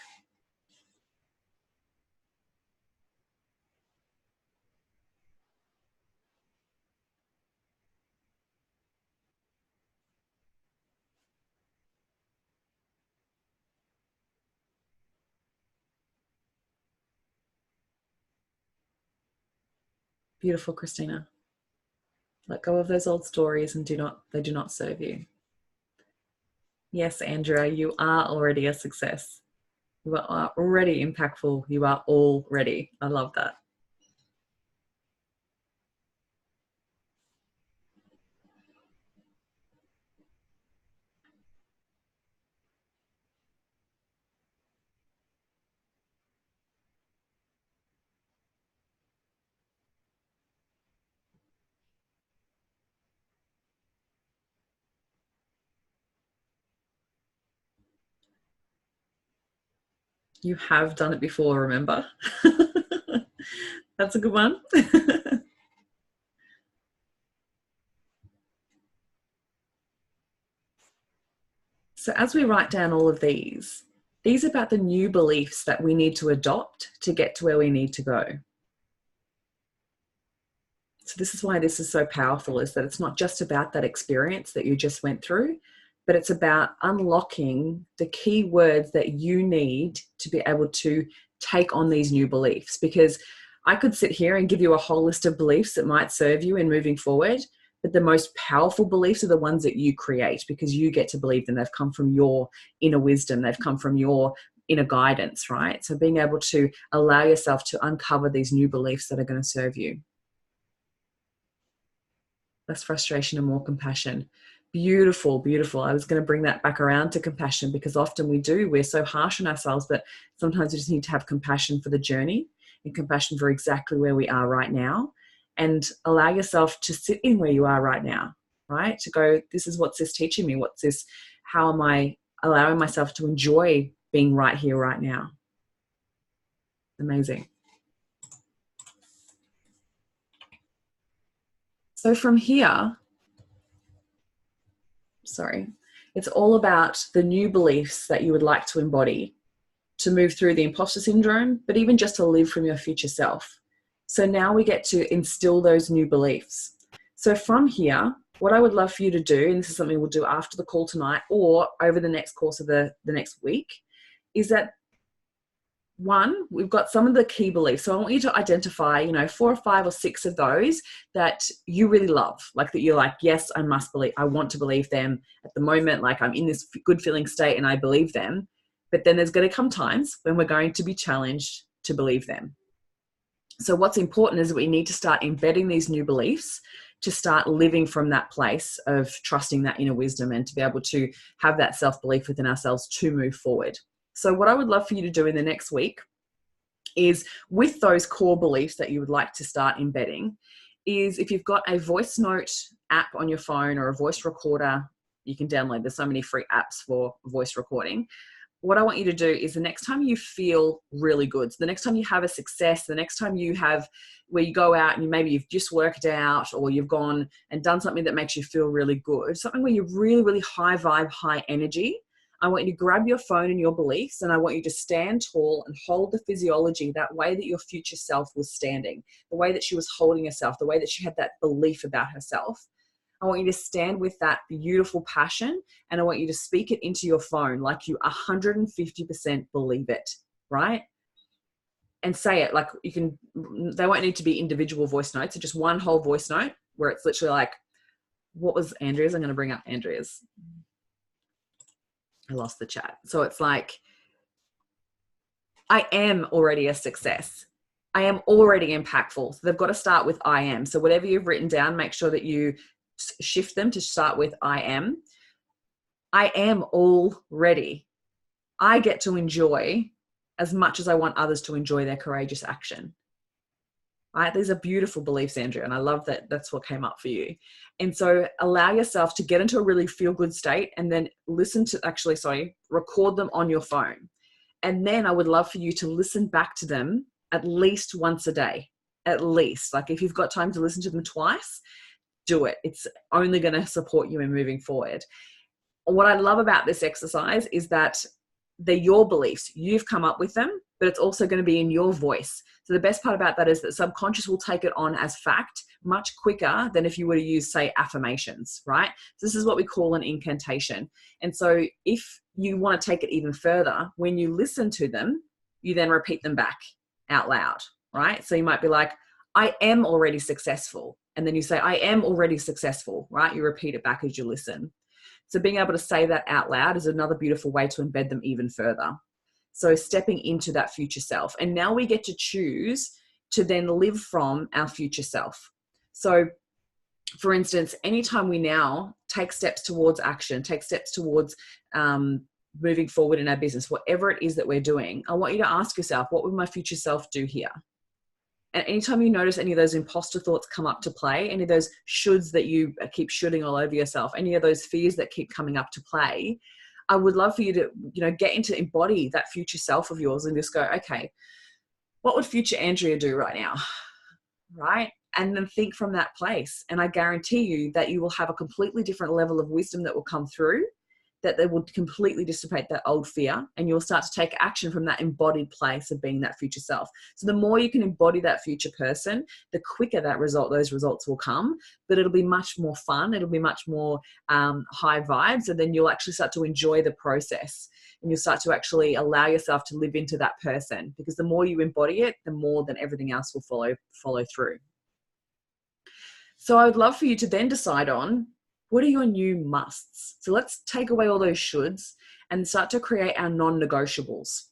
Beautiful, Christina. Let go of those old stories and they do not serve you. Yes, Andrea, you are already a success. You are already impactful. You are already. I love that. You have done it before, remember? That's a good one. So as we write down all of these are about the new beliefs that we need to adopt to get to where we need to go. So this is why this is so powerful, is that it's not just about that experience that you just went through, but it's about unlocking the key words that you need to be able to take on these new beliefs. Because I could sit here and give you a whole list of beliefs that might serve you in moving forward, but the most powerful beliefs are the ones that you create, because you get to believe them. They've come from your inner wisdom. They've come from your inner guidance, right? So being able to allow yourself to uncover these new beliefs that are going to serve you. Less frustration and more compassion. Beautiful, beautiful. I was going to bring that back around to compassion, because often we're so harsh on ourselves, but sometimes we just need to have compassion for the journey and compassion for exactly where we are right now, and allow yourself to sit in where you are right now, right? To go, this is what's this teaching me? What's this? How am I allowing myself to enjoy being right here, right now? Amazing. So from here, sorry. It's all about the new beliefs that you would like to embody to move through the imposter syndrome, but even just to live from your future self. So now we get to instill those new beliefs. So from here, what I would love for you to do, and this is something we'll do after the call tonight or over the next course of the next week, is that one, we've got some of the key beliefs. So I want you to identify, 4 or 5 or 6 of those that you really love, like that you're like, yes, I must believe, I want to believe them at the moment. Like I'm in this good feeling state and I believe them. But then there's going to come times when we're going to be challenged to believe them. So what's important is that we need to start embedding these new beliefs to start living from that place of trusting that inner wisdom and to be able to have that self-belief within ourselves to move forward. So what I would love for you to do in the next week is, with those core beliefs that you would like to start embedding, is if you've got a voice note app on your phone or a voice recorder, you can download. There's so many free apps for voice recording. What I want you to do is the next time you feel really good, so the next time you have a success, the next time you have where you go out and maybe you've just worked out or you've gone and done something that makes you feel really good, something where you're really, really high vibe, high energy, I want you to grab your phone and your beliefs and I want you to stand tall and hold the physiology that way that your future self was standing, the way that she was holding herself, the way that she had that belief about herself. I want you to stand with that beautiful passion and I want you to speak it into your phone like you 150% believe it, right? And say it like you can, they won't need to be individual voice notes, it's just one whole voice note where it's literally like, what was Andrea's? I'm going to bring up Andrea's. I lost the chat. So it's like, I am already a success. I am already impactful. So they've got to start with I am. So whatever you've written down, make sure that you shift them to start with I am. I am already. I get to enjoy as much as I want others to enjoy their courageous action. Right? These are beautiful beliefs, Andrea, and I love that that's what came up for you. And so allow yourself to get into a really feel-good state and then record them on your phone. And then I would love for you to listen back to them at least once a day, at least. Like if you've got time to listen to them twice, do it. It's only going to support you in moving forward. What I love about this exercise is that they're your beliefs. You've come up with them, but it's also going to be in your voice. So the best part about that is that subconscious will take it on as fact much quicker than if you were to use, say, affirmations, right? So this is what we call an incantation. And so if you want to take it even further, when you listen to them, you then repeat them back out loud, right? So you might be like, I am already successful. And then you say, I am already successful, right? You repeat it back as you listen. So being able to say that out loud is another beautiful way to embed them even further. So stepping into that future self. And now we get to choose to then live from our future self. So for instance, anytime we now take steps towards action, take steps towards moving forward in our business, whatever it is that we're doing, I want you to ask yourself, what would my future self do here? And anytime you notice any of those imposter thoughts come up to play, any of those shoulds that you keep shooting all over yourself, any of those fears that keep coming up to play, I would love for you to, get into embody that future self of yours and just go, okay, what would future Andrea do right now? Right? And then think from that place. And I guarantee you that you will have a completely different level of wisdom that will come through, that they will completely dissipate that old fear, and you'll start to take action from that embodied place of being that future self. So the more you can embody that future person, the quicker those results will come, but it'll be much more fun. It'll be much more high vibes. And then you'll actually start to enjoy the process and you'll start to actually allow yourself to live into that person, because the more you embody it, the more then everything else will follow through. So I would love for you to then decide on, what are your new musts? So let's take away all those shoulds and start to create our non-negotiables.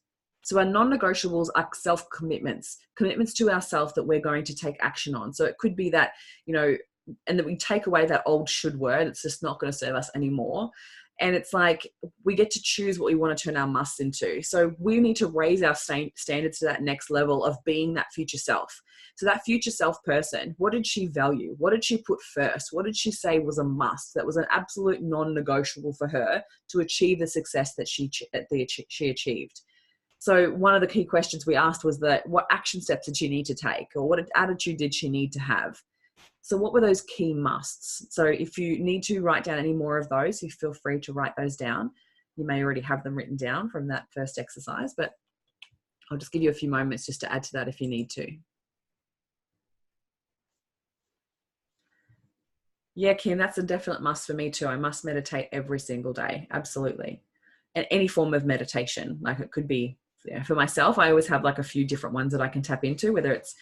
So our non-negotiables are self-commitments, commitments to ourselves that we're going to take action on. So it could be that, and that we take away that old should word. It's just not going to serve us anymore. And it's like, we get to choose what we want to turn our musts into. So we need to raise our standards to that next level of being that future self. So that future self person, what did she value? What did she put first? What did she say was a must, that was an absolute non-negotiable for her to achieve the success that she achieved? So one of the key questions we asked was that, what action steps did she need to take, or what attitude did she need to have? So what were those key musts? So if you need to write down any more of those, you feel free to write those down. You may already have them written down from that first exercise, but I'll just give you a few moments just to add to that if you need to. Yeah, Kim, that's a definite must for me too. I must meditate every single day. Absolutely. And any form of meditation, like it could be, for myself, I always have like a few different ones that I can tap into, whether it's,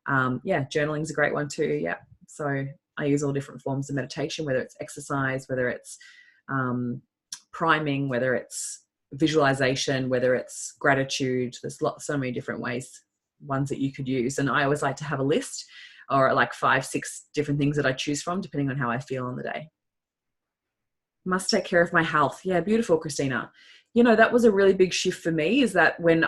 journaling is a great one too. Yeah. So I use all different forms of meditation, whether it's exercise, whether it's priming, whether it's visualization, whether it's gratitude. There's so many different ones that you could use. And I always like to have a list, or like 5, 6 different things that I choose from, depending on how I feel on the day. Must take care of my health. Yeah, beautiful, Christina. That was a really big shift for me, is that when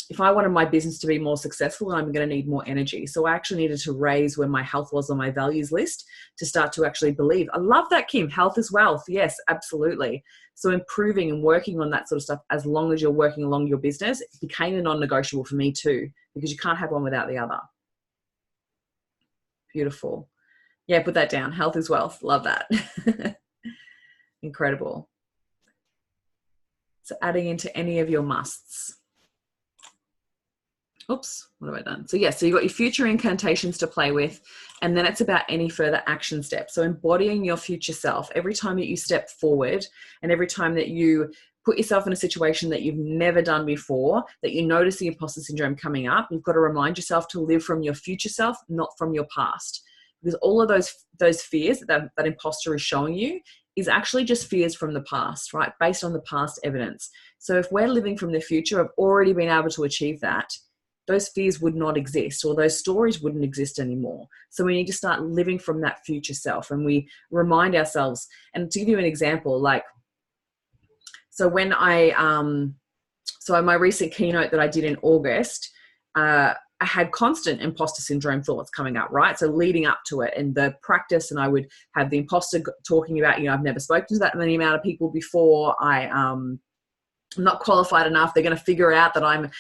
if I wanted my business to be more successful, I'm going to need more energy. So I actually needed to raise where my health was on my values list to start to actually believe. I love that, Kim. Health is wealth. Yes, absolutely. So improving and working on that sort of stuff, as long as you're working along your business, it became a non-negotiable for me too, because you can't have one without the other. Beautiful. Yeah, put that down. Health is wealth. Love that. Incredible. So adding into any of your musts. Oops, what have I done? So yeah, so you've got your future incantations to play with, and then it's about any further action steps. So embodying your future self. Every time that you step forward, and every time that you put yourself in a situation that you've never done before, that you notice the imposter syndrome coming up, you've got to remind yourself to live from your future self, not from your past. Because all of those fears that imposter is showing you is actually just fears from the past, right? Based on the past evidence. So if we're living from the future, I've already been able to achieve that, those fears would not exist, or those stories wouldn't exist anymore. So we need to start living from that future self, and we remind ourselves. And to give you an example, so when my recent keynote that I did in August, I had constant imposter syndrome thoughts coming up, right? So leading up to it and the practice, and I would have the imposter talking about, I've never spoken to that many amount of people before. I'm not qualified enough. They're going to figure out that I'm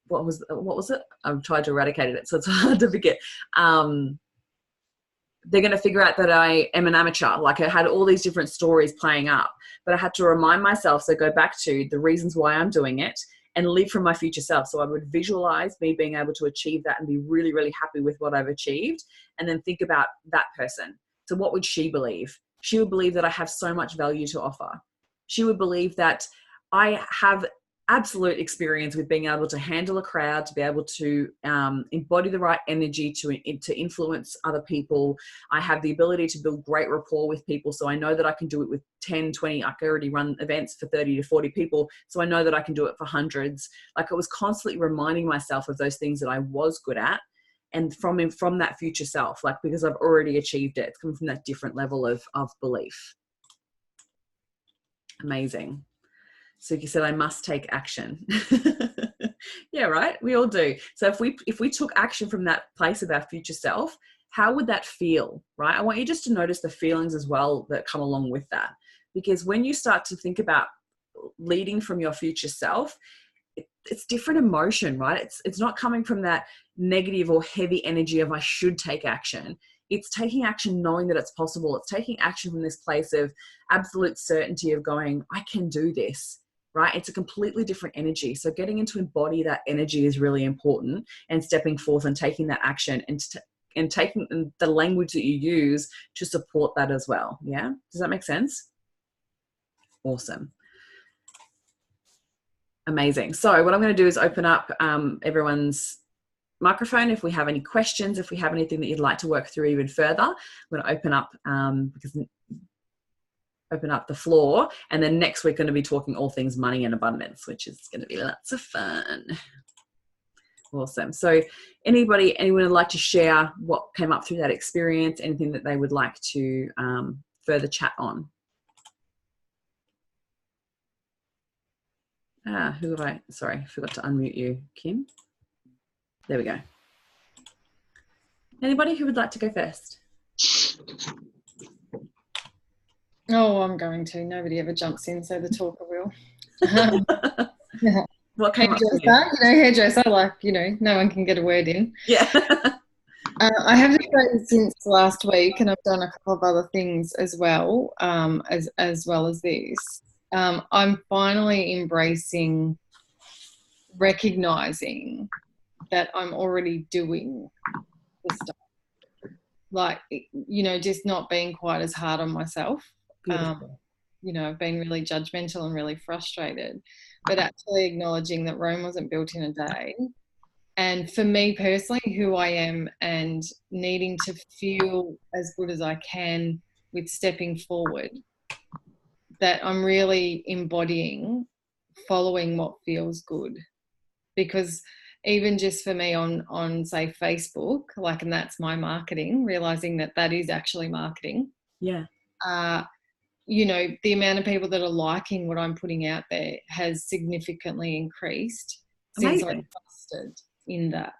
what was it? I've tried to eradicate it, so it's hard to forget. They're going to figure out that I am an amateur. Like, I had all these different stories playing up, but I had to remind myself. So go back to the reasons why I'm doing it and live from my future self. So I would visualize me being able to achieve that and be really, really happy with what I've achieved. And then think about that person. So what would she believe? She would believe that I have so much value to offer. She would believe that I have absolute experience with being able to handle a crowd, to be able to embody the right energy to influence other people. I have the ability to build great rapport with people. So I know that I can do it with 10, 20, I can already run events for 30 to 40 people. So I know that I can do it for hundreds. Like, I was constantly reminding myself of those things that I was good at, and from that future self, like, because I've already achieved it. It's coming from that different level of belief. Amazing. So you said, I must take action. Yeah, right. We all do. So if we took action from that place of our future self, how would that feel, right? I want you just to notice the feelings as well that come along with that. Because when you start to think about leading from your future self, it's different emotion, right? It's not coming from that negative or heavy energy of I should take action. It's taking action knowing that it's possible. It's taking action from this place of absolute certainty of going, I can do this. Right? It's a completely different energy. So getting into embody that energy is really important, and stepping forth and taking that action and taking the language that you use to support that as well. Yeah. Does that make sense? Awesome. Amazing. So what I'm going to do is open up everyone's microphone. If we have any questions, if we have anything that you'd like to work through even further, I'm going to open up the floor, and then next we're going to be talking all things money and abundance, which is going to be lots of fun. Awesome. So anyone would like to share what came up through that experience, anything that they would like to further chat on? Sorry, forgot to unmute you, Kim. There we go. Anybody who would like to go first?
Oh, I'm going to. Nobody ever jumps in, so the talker will. Yeah.
What came up for you?
Hairdresser, like, no one can get a word in.
Yeah.
I have to say since last week, and I've done a couple of other things as well, as well as this. I'm finally embracing recognizing that I'm already doing the stuff. Like, just not being quite as hard on myself.
Beautiful.
I've been really judgmental and really frustrated, but actually acknowledging that Rome wasn't built in a day. And for me personally, who I am and needing to feel as good as I can with stepping forward, that I'm really embodying following what feels good. Because even just for me on say Facebook, like, and that's my marketing, realizing that that is actually marketing.
Yeah.
The amount of people that are liking what I'm putting out there has significantly increased since I
Amazing.
trusted in that.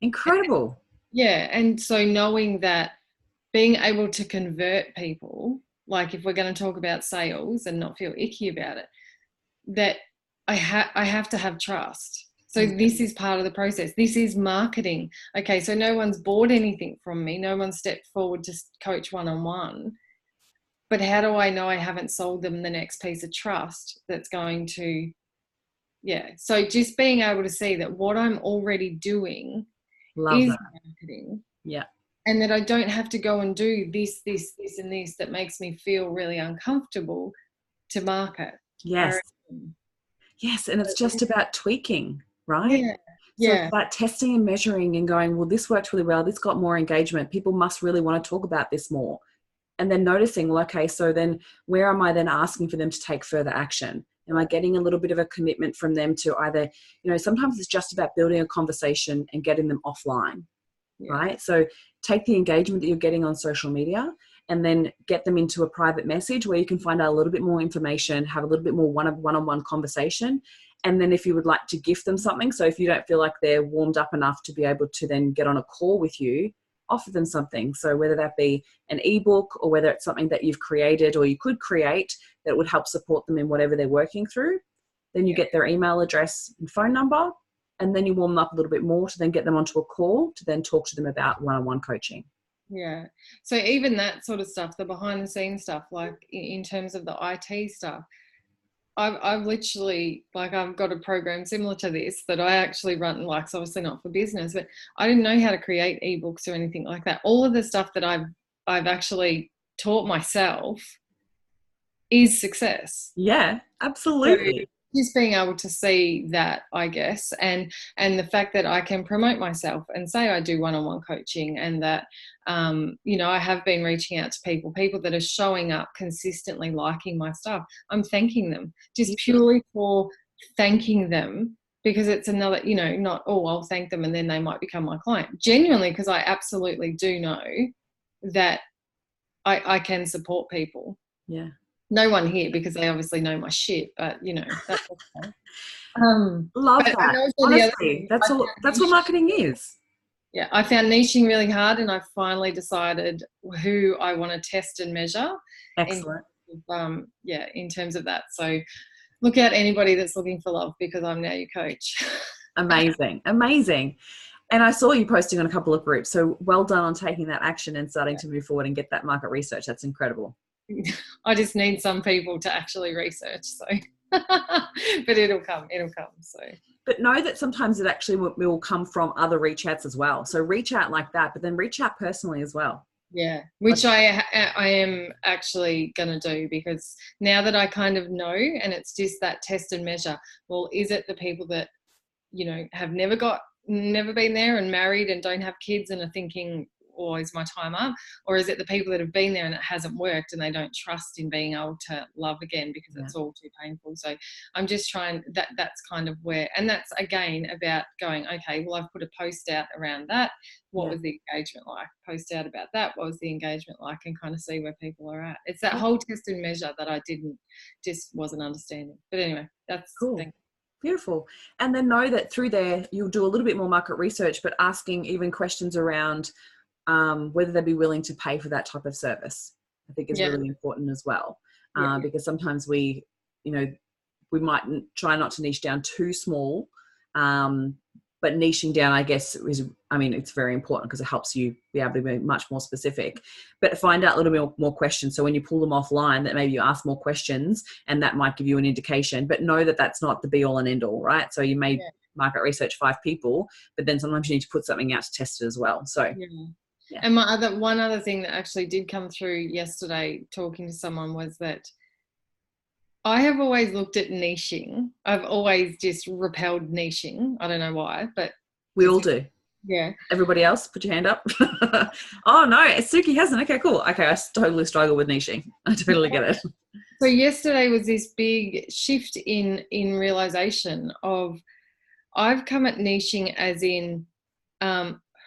Incredible.
Yeah, and so knowing that, being able to convert people, like if we're going to talk about sales and not feel icky about it, that I have to have trust. So this is part of the process. This is marketing. Okay, so no one's bought anything from me. No one stepped forward to coach one-on-one. But how do I know I haven't sold them the next piece of trust that's going to, yeah. So just being able to see that what I'm already doing
Love
is
that.
marketing,
Yeah.
and that I don't have to go and do this, this, this, and this that makes me feel really uncomfortable to market.
Yes. Yes. And it's just about tweaking, right?
Yeah,
So it's
yeah,
about testing and measuring and going, well, this worked really well. This got more engagement. People must really want to talk about this more. And then noticing, well, okay, so then where am I then asking for them to take further action? Am I getting a little bit of a commitment from them to either, sometimes it's just about building a conversation and getting them offline,
yeah,
right? So take the engagement that you're getting on social media and then get them into a private message where you can find out a little bit more information, have a little bit more one-on-one conversation. And then if you would like to gift them something, so if you don't feel like they're warmed up enough to be able to then get on a call with you, offer them something. So whether that be an ebook or whether it's something that you've created or you could create that would help support them in whatever they're working through, then you get their email address and phone number, and then you warm them up a little bit more to then get them onto a call to then talk to them about one-on-one coaching.
yeah. So even that sort of stuff, the behind the scenes stuff, like in terms of the IT stuff, I've literally, like, I've got a program similar to this that I actually run, like, it's obviously not for business, but I didn't know how to create ebooks or anything like that. All of the stuff that I've actually taught myself is success.
Yeah,
So
absolutely.
just being able to see that, I guess, and the fact that I can promote myself and say I do one-on-one coaching, and that I have been reaching out to people that are showing up consistently, liking my stuff. I'm thanking them just purely for thanking them, because it's another, not, oh, I'll thank them and then they might become my client. Genuinely, because I absolutely do know that I can support people.
Yeah.
No one here, because they obviously know my shit, but that's okay.
Love
But and
that.
also the other
Honestly,
thing,
that's what marketing is.
yeah, I found niching really hard, and I finally decided who I want to test and measure in
Excellent.
in terms of that. So look out, anybody that's looking for love, because I'm now your coach.
Amazing. Amazing. And I saw you posting on a couple of groups. So well done on taking that action and starting to move forward and get that market research. That's incredible.
I just need some people to actually research. So, but it'll come. It'll come. So.
But know that sometimes it actually will come from other reach outs as well. So reach out like that, but then reach out personally as well.
Yeah, which I am actually going to do, because now that I kind of know, and it's just that test and measure. Well, is it the people that have never been there and married and don't have kids and are thinking, oh, is my time up? Or is it the people that have been there and it hasn't worked and they don't trust in being able to love again because it's all too painful? So I'm just trying, that's kind of where, and that's again about going, okay, well, I've put a post out around that. What was the engagement like? Post out about that. What was the engagement like? And kind of see where people are at. It's that whole test and measure that I wasn't understanding. But anyway, that's
cool. Beautiful. And then know that through there, you'll do a little bit more market research, but asking even questions around whether they'd be willing to pay for that type of service, I think is really important as well. Because sometimes we might try not to niche down too small, but niching down, I guess, it's very important because it helps you be able to be much more specific, but find out a little bit more questions. So when you pull them offline, that maybe you ask more questions, and that might give you an indication, but know that that's not the be all and end all, right? So you may market research 5 people, but then sometimes you need to put something out to test it as well. So
yeah. And one other thing that actually did come through yesterday talking to someone was that I have always looked at niching. I've always just repelled niching. I don't know why, but
we all do.
Yeah.
Everybody else, put your hand up. Oh no, Suki hasn't. Okay, cool. Okay, I totally struggle with niching. I totally get it.
So yesterday was this big shift in realization of I've come at niching as in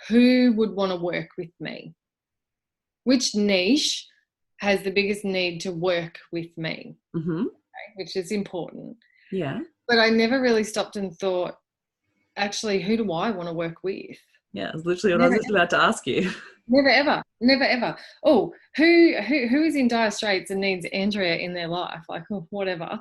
who would want to work with me? Which niche has the biggest need to work with me?
Mm-hmm.
Which is important.
Yeah.
But I never really stopped and thought, actually, who do I want to work with?
Yeah, it's literally what I was just about to ask you.
Never ever. Oh, who is in dire straits and needs Andrea in their life? Like, whatever.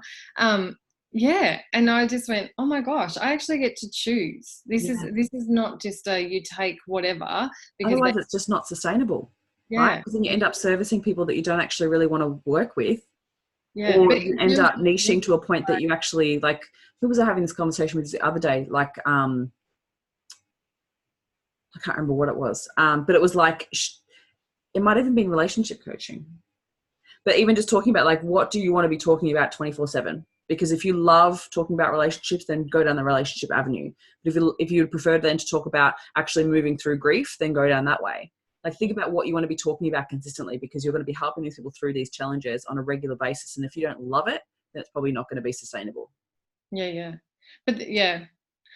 Yeah. And I just went, oh my gosh, I actually get to choose. This is not just you take whatever. Because
otherwise it's just not sustainable.
Yeah.
Right? Because then you end up servicing people that you don't actually really want to work with.
Yeah.
Or you end up niching to a point that you actually, like, who was I having this conversation with the other day? Like, I can't remember what it was. But it was like, it might even be relationship coaching. But even just talking about, like, what do you want to be talking about 24/7? Because if you love talking about relationships, then go down the relationship avenue. But if you would prefer then to talk about actually moving through grief, then go down that way. Like, think about what you want to be talking about consistently, because you're going to be helping these people through these challenges on a regular basis. And if you don't love it, then it's probably not going to be sustainable.
Yeah. But yeah,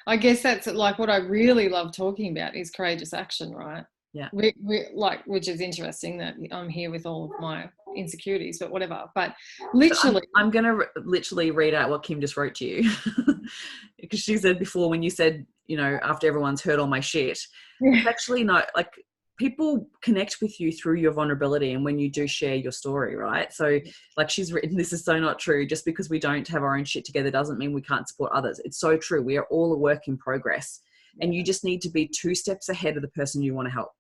I guess that's like what I really love talking about is courageous action, right?
Yeah.
Which is interesting that I'm here with all of my insecurities, but whatever. But literally,
so I'm going to literally read out what Kim just wrote to you. Because she said before, when you said, after everyone's heard all my shit, it's actually not, like, people connect with you through your vulnerability and when you do share your story, right? So, like, she's written, this is so not true. Just because we don't have our own shit together doesn't mean we can't support others. It's so true. We are all a work in progress, and you just need to be 2 steps ahead of the person you want to help.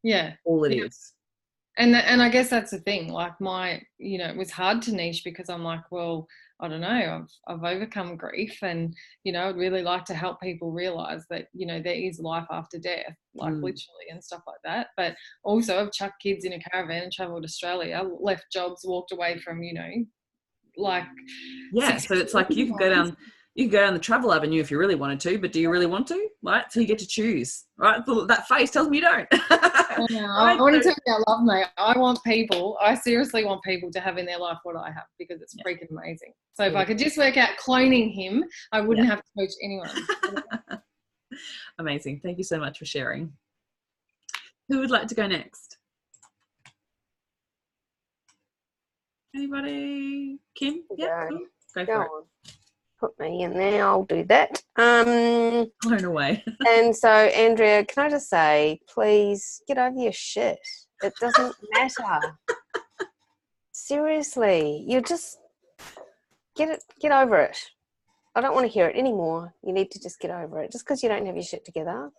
Yeah.
All it is.
And I guess that's the thing. Like, it was hard to niche because I'm like, well, I don't know, I've overcome grief, and I'd really like to help people realize that there is life after death, like literally, and stuff like that. But also, I've chucked kids in a caravan and traveled Australia, left jobs, walked away from like
so it's like you could go down the travel avenue if you really wanted to, but do you really want to? Right? So you get to choose, right? That face tells me you don't.
I want to tell you, I love me. I seriously want people to have in their life what I have, because it's freaking amazing. So if I could just work out cloning him, I wouldn't have to coach anyone.
Amazing. Thank you so much for sharing. Who would like to go next? Anybody? Kim? Yeah, go for it.
Put me in there, I'll do that.
Blown away.
And so, Andrea, can I just say, please get over your shit. It doesn't matter. Seriously, you just get over it. I don't want to hear it anymore. You need to just get over it. Just because you don't have your shit together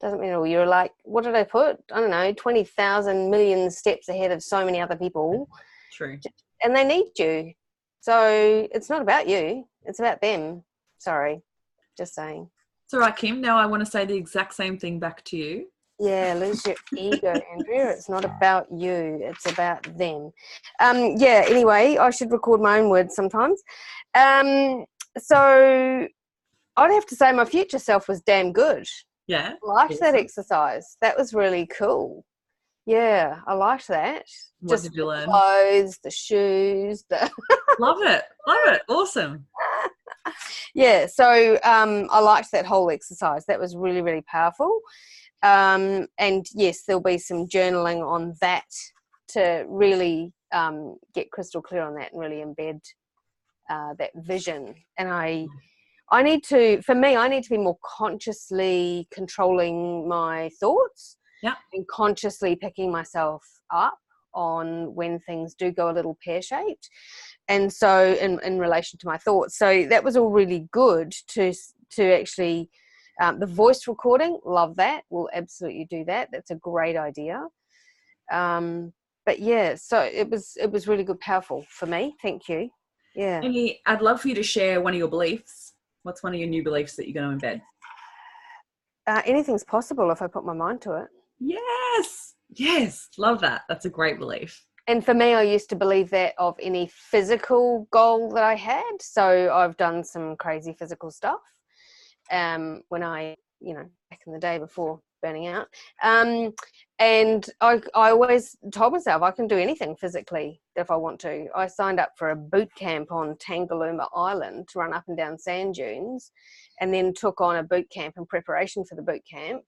doesn't mean at all. You're like, what did I put? I don't know, 20,000 million steps ahead of so many other people.
True.
And they need you. So it's not about you. It's about them. Sorry. Just saying.
It's all right, Kim. Now I want to say the exact same thing back to you.
Yeah, lose your ego, Andrea. It's not about you. It's about them. Anyway, I should record my own words sometimes. So I'd have to say my future self was damn good.
Yeah.
I liked that exercise. That was really cool. Yeah, I liked that.
What did you learn?
The clothes, the shoes,
Love it. Awesome.
Yeah, so I liked that whole exercise. That was really, really powerful. And yes, there'll be some journaling on that to really get crystal clear on that and really embed that vision. And I need to be more consciously controlling my thoughts.
Yeah.
And consciously picking myself up on when things do go a little pear-shaped. And so in relation to my thoughts. So that was all really good to actually The voice recording, love that. We'll absolutely do that. That's a great idea. But yeah, so it was really good, powerful for me. Thank you. Yeah.
Amy, I'd love for you to share one of your beliefs. What's one of your new beliefs that you're going to embed?
Anything's possible if I put my mind to it.
Yes, love that. That's a great belief.
And for me, I used to believe that of any physical goal that I had. So I've done some crazy physical stuff when I, back in the day before burning out. And I always told myself I can do anything physically if I want to. I signed up for a boot camp on Tangalooma Island to run up and down sand dunes, and then took on a boot camp in preparation for the boot camp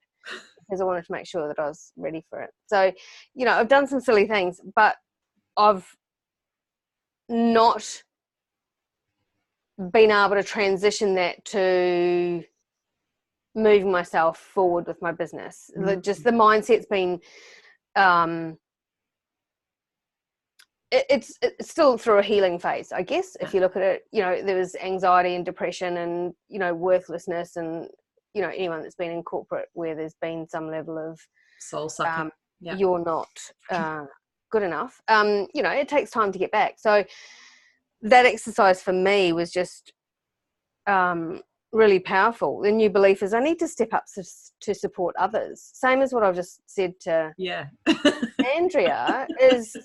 because I wanted to make sure that I was ready for it. So, I've done some silly things, but I've not been able to transition that to moving myself forward with my business. Just the mindset's been it's still through a healing phase, I guess. If you look at it, there was anxiety and depression and worthlessness, and anyone that's been in corporate where there's been some level of
soul sucking,
you're not good enough, it takes time to get back. So that exercise for me was just really powerful. The new belief is I need to step up to support others. Same as what I've just said to Andrea is,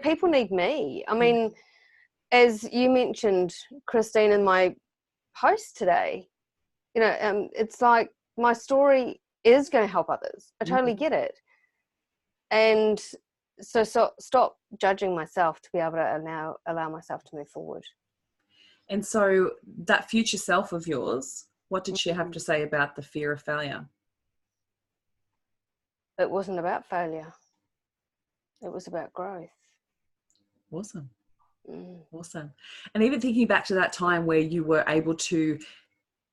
people need me. I mean, as you mentioned, Christine, in my post today, it's like my story is going to help others. I totally get it. And so stop judging myself to be able to allow myself to move forward.
And so that future self of yours, what did she have to say about the fear of failure?
It wasn't about failure. It was about growth.
Awesome. Awesome. And even thinking back to that time where you were able to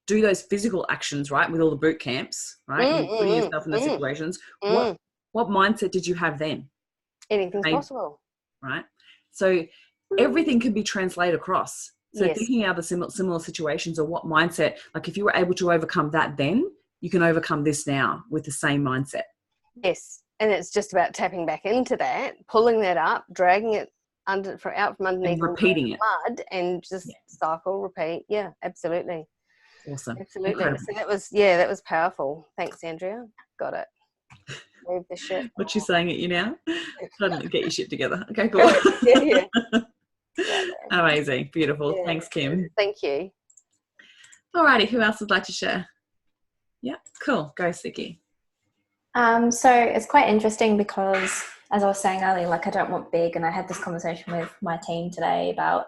do those physical actions, right, with all the boot camps, right, putting yourself in those situations, what mindset did you have then?
Anything's possible.
Right? So everything can be translated across. So thinking out of the similar situations, or what mindset, like if you were able to overcome that then, you can overcome this now with the same mindset.
Yes. And it's just about tapping back into that, pulling that up, dragging it out from underneath,
and repeating it,
mud, and just cycle, repeat. Yeah, absolutely.
Awesome.
Absolutely.
Incredible.
So that was powerful. Thanks, Andrea. Got it. Move the shit.
What's she saying at you now? Trying to get your shit together. Okay, cool.
Yeah.
Amazing. Beautiful.
Yeah.
Thanks, Kim.
Thank you.
Alrighty, who else would like to share? Yeah, cool. Go, Siki.
So it's quite interesting because, as I was saying earlier, like I don't want big, and I had this conversation with my team today about,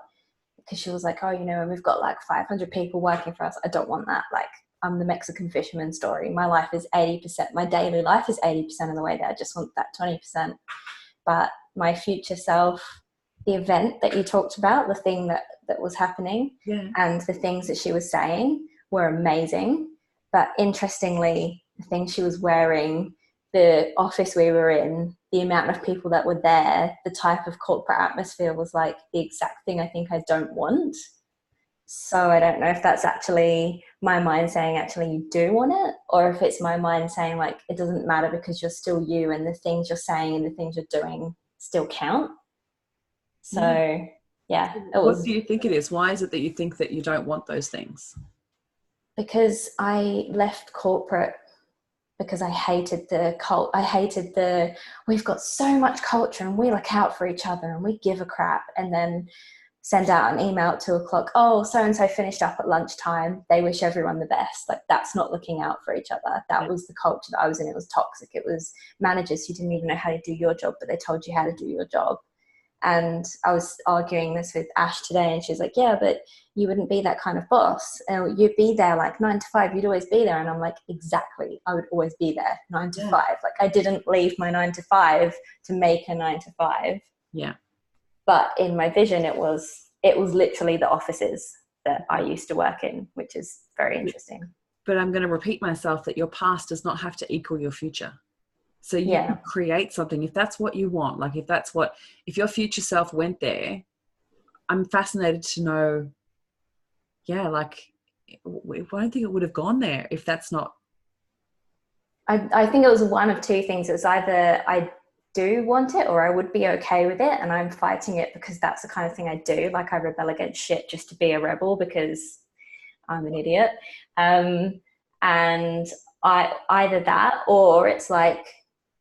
because she was like, oh, we've got like 500 people working for us. I don't want that. Like, I'm the Mexican fisherman story. My life is 80%. My daily life is 80% of the way there. I just want that 20%. But my future self, the event that you talked about, the thing that was happening, and the things that she was saying were amazing. But interestingly, the things she was wearing, the office we were in, the amount of people that were there, the type of corporate atmosphere was like the exact thing I think I don't want. So I don't know if that's actually my mind saying actually you do want it, or if it's my mind saying like it doesn't matter because you're still you, and the things you're saying and the things you're doing still count. So
What do you think it is? Why is it that you think that you don't want those things?
Because I left corporate because I hated the cult. I hated we've got so much culture and we look out for each other and we give a crap, and then send out an email at 2:00. Oh, so-and-so finished up at lunchtime. They wish everyone the best. Like, that's not looking out for each other. That was the culture that I was in. It was toxic. It was managers who didn't even know how to do your job, but they told you how to do your job. And I was arguing this with Ash today, and she's like, yeah, but you wouldn't be that kind of boss. And you'd be there like 9 to 5. You'd always be there. And I'm like, exactly. I would always be there 9 to 5. Like, I didn't leave my 9 to 5 to make a 9 to 5.
Yeah.
But in my vision, it was literally the offices that I used to work in, which is very interesting.
But I'm going to repeat myself that your past does not have to equal your future. So you can create something if that's what you want. Like, if your future self went there, I'm fascinated to know, like, don't think it would have gone there if that's not.
I think it was one of two things. It was either I do want it or I would be okay with it, and I'm fighting it because that's the kind of thing I do. Like, I rebel against shit just to be a rebel because I'm an idiot. And either that, or it's like,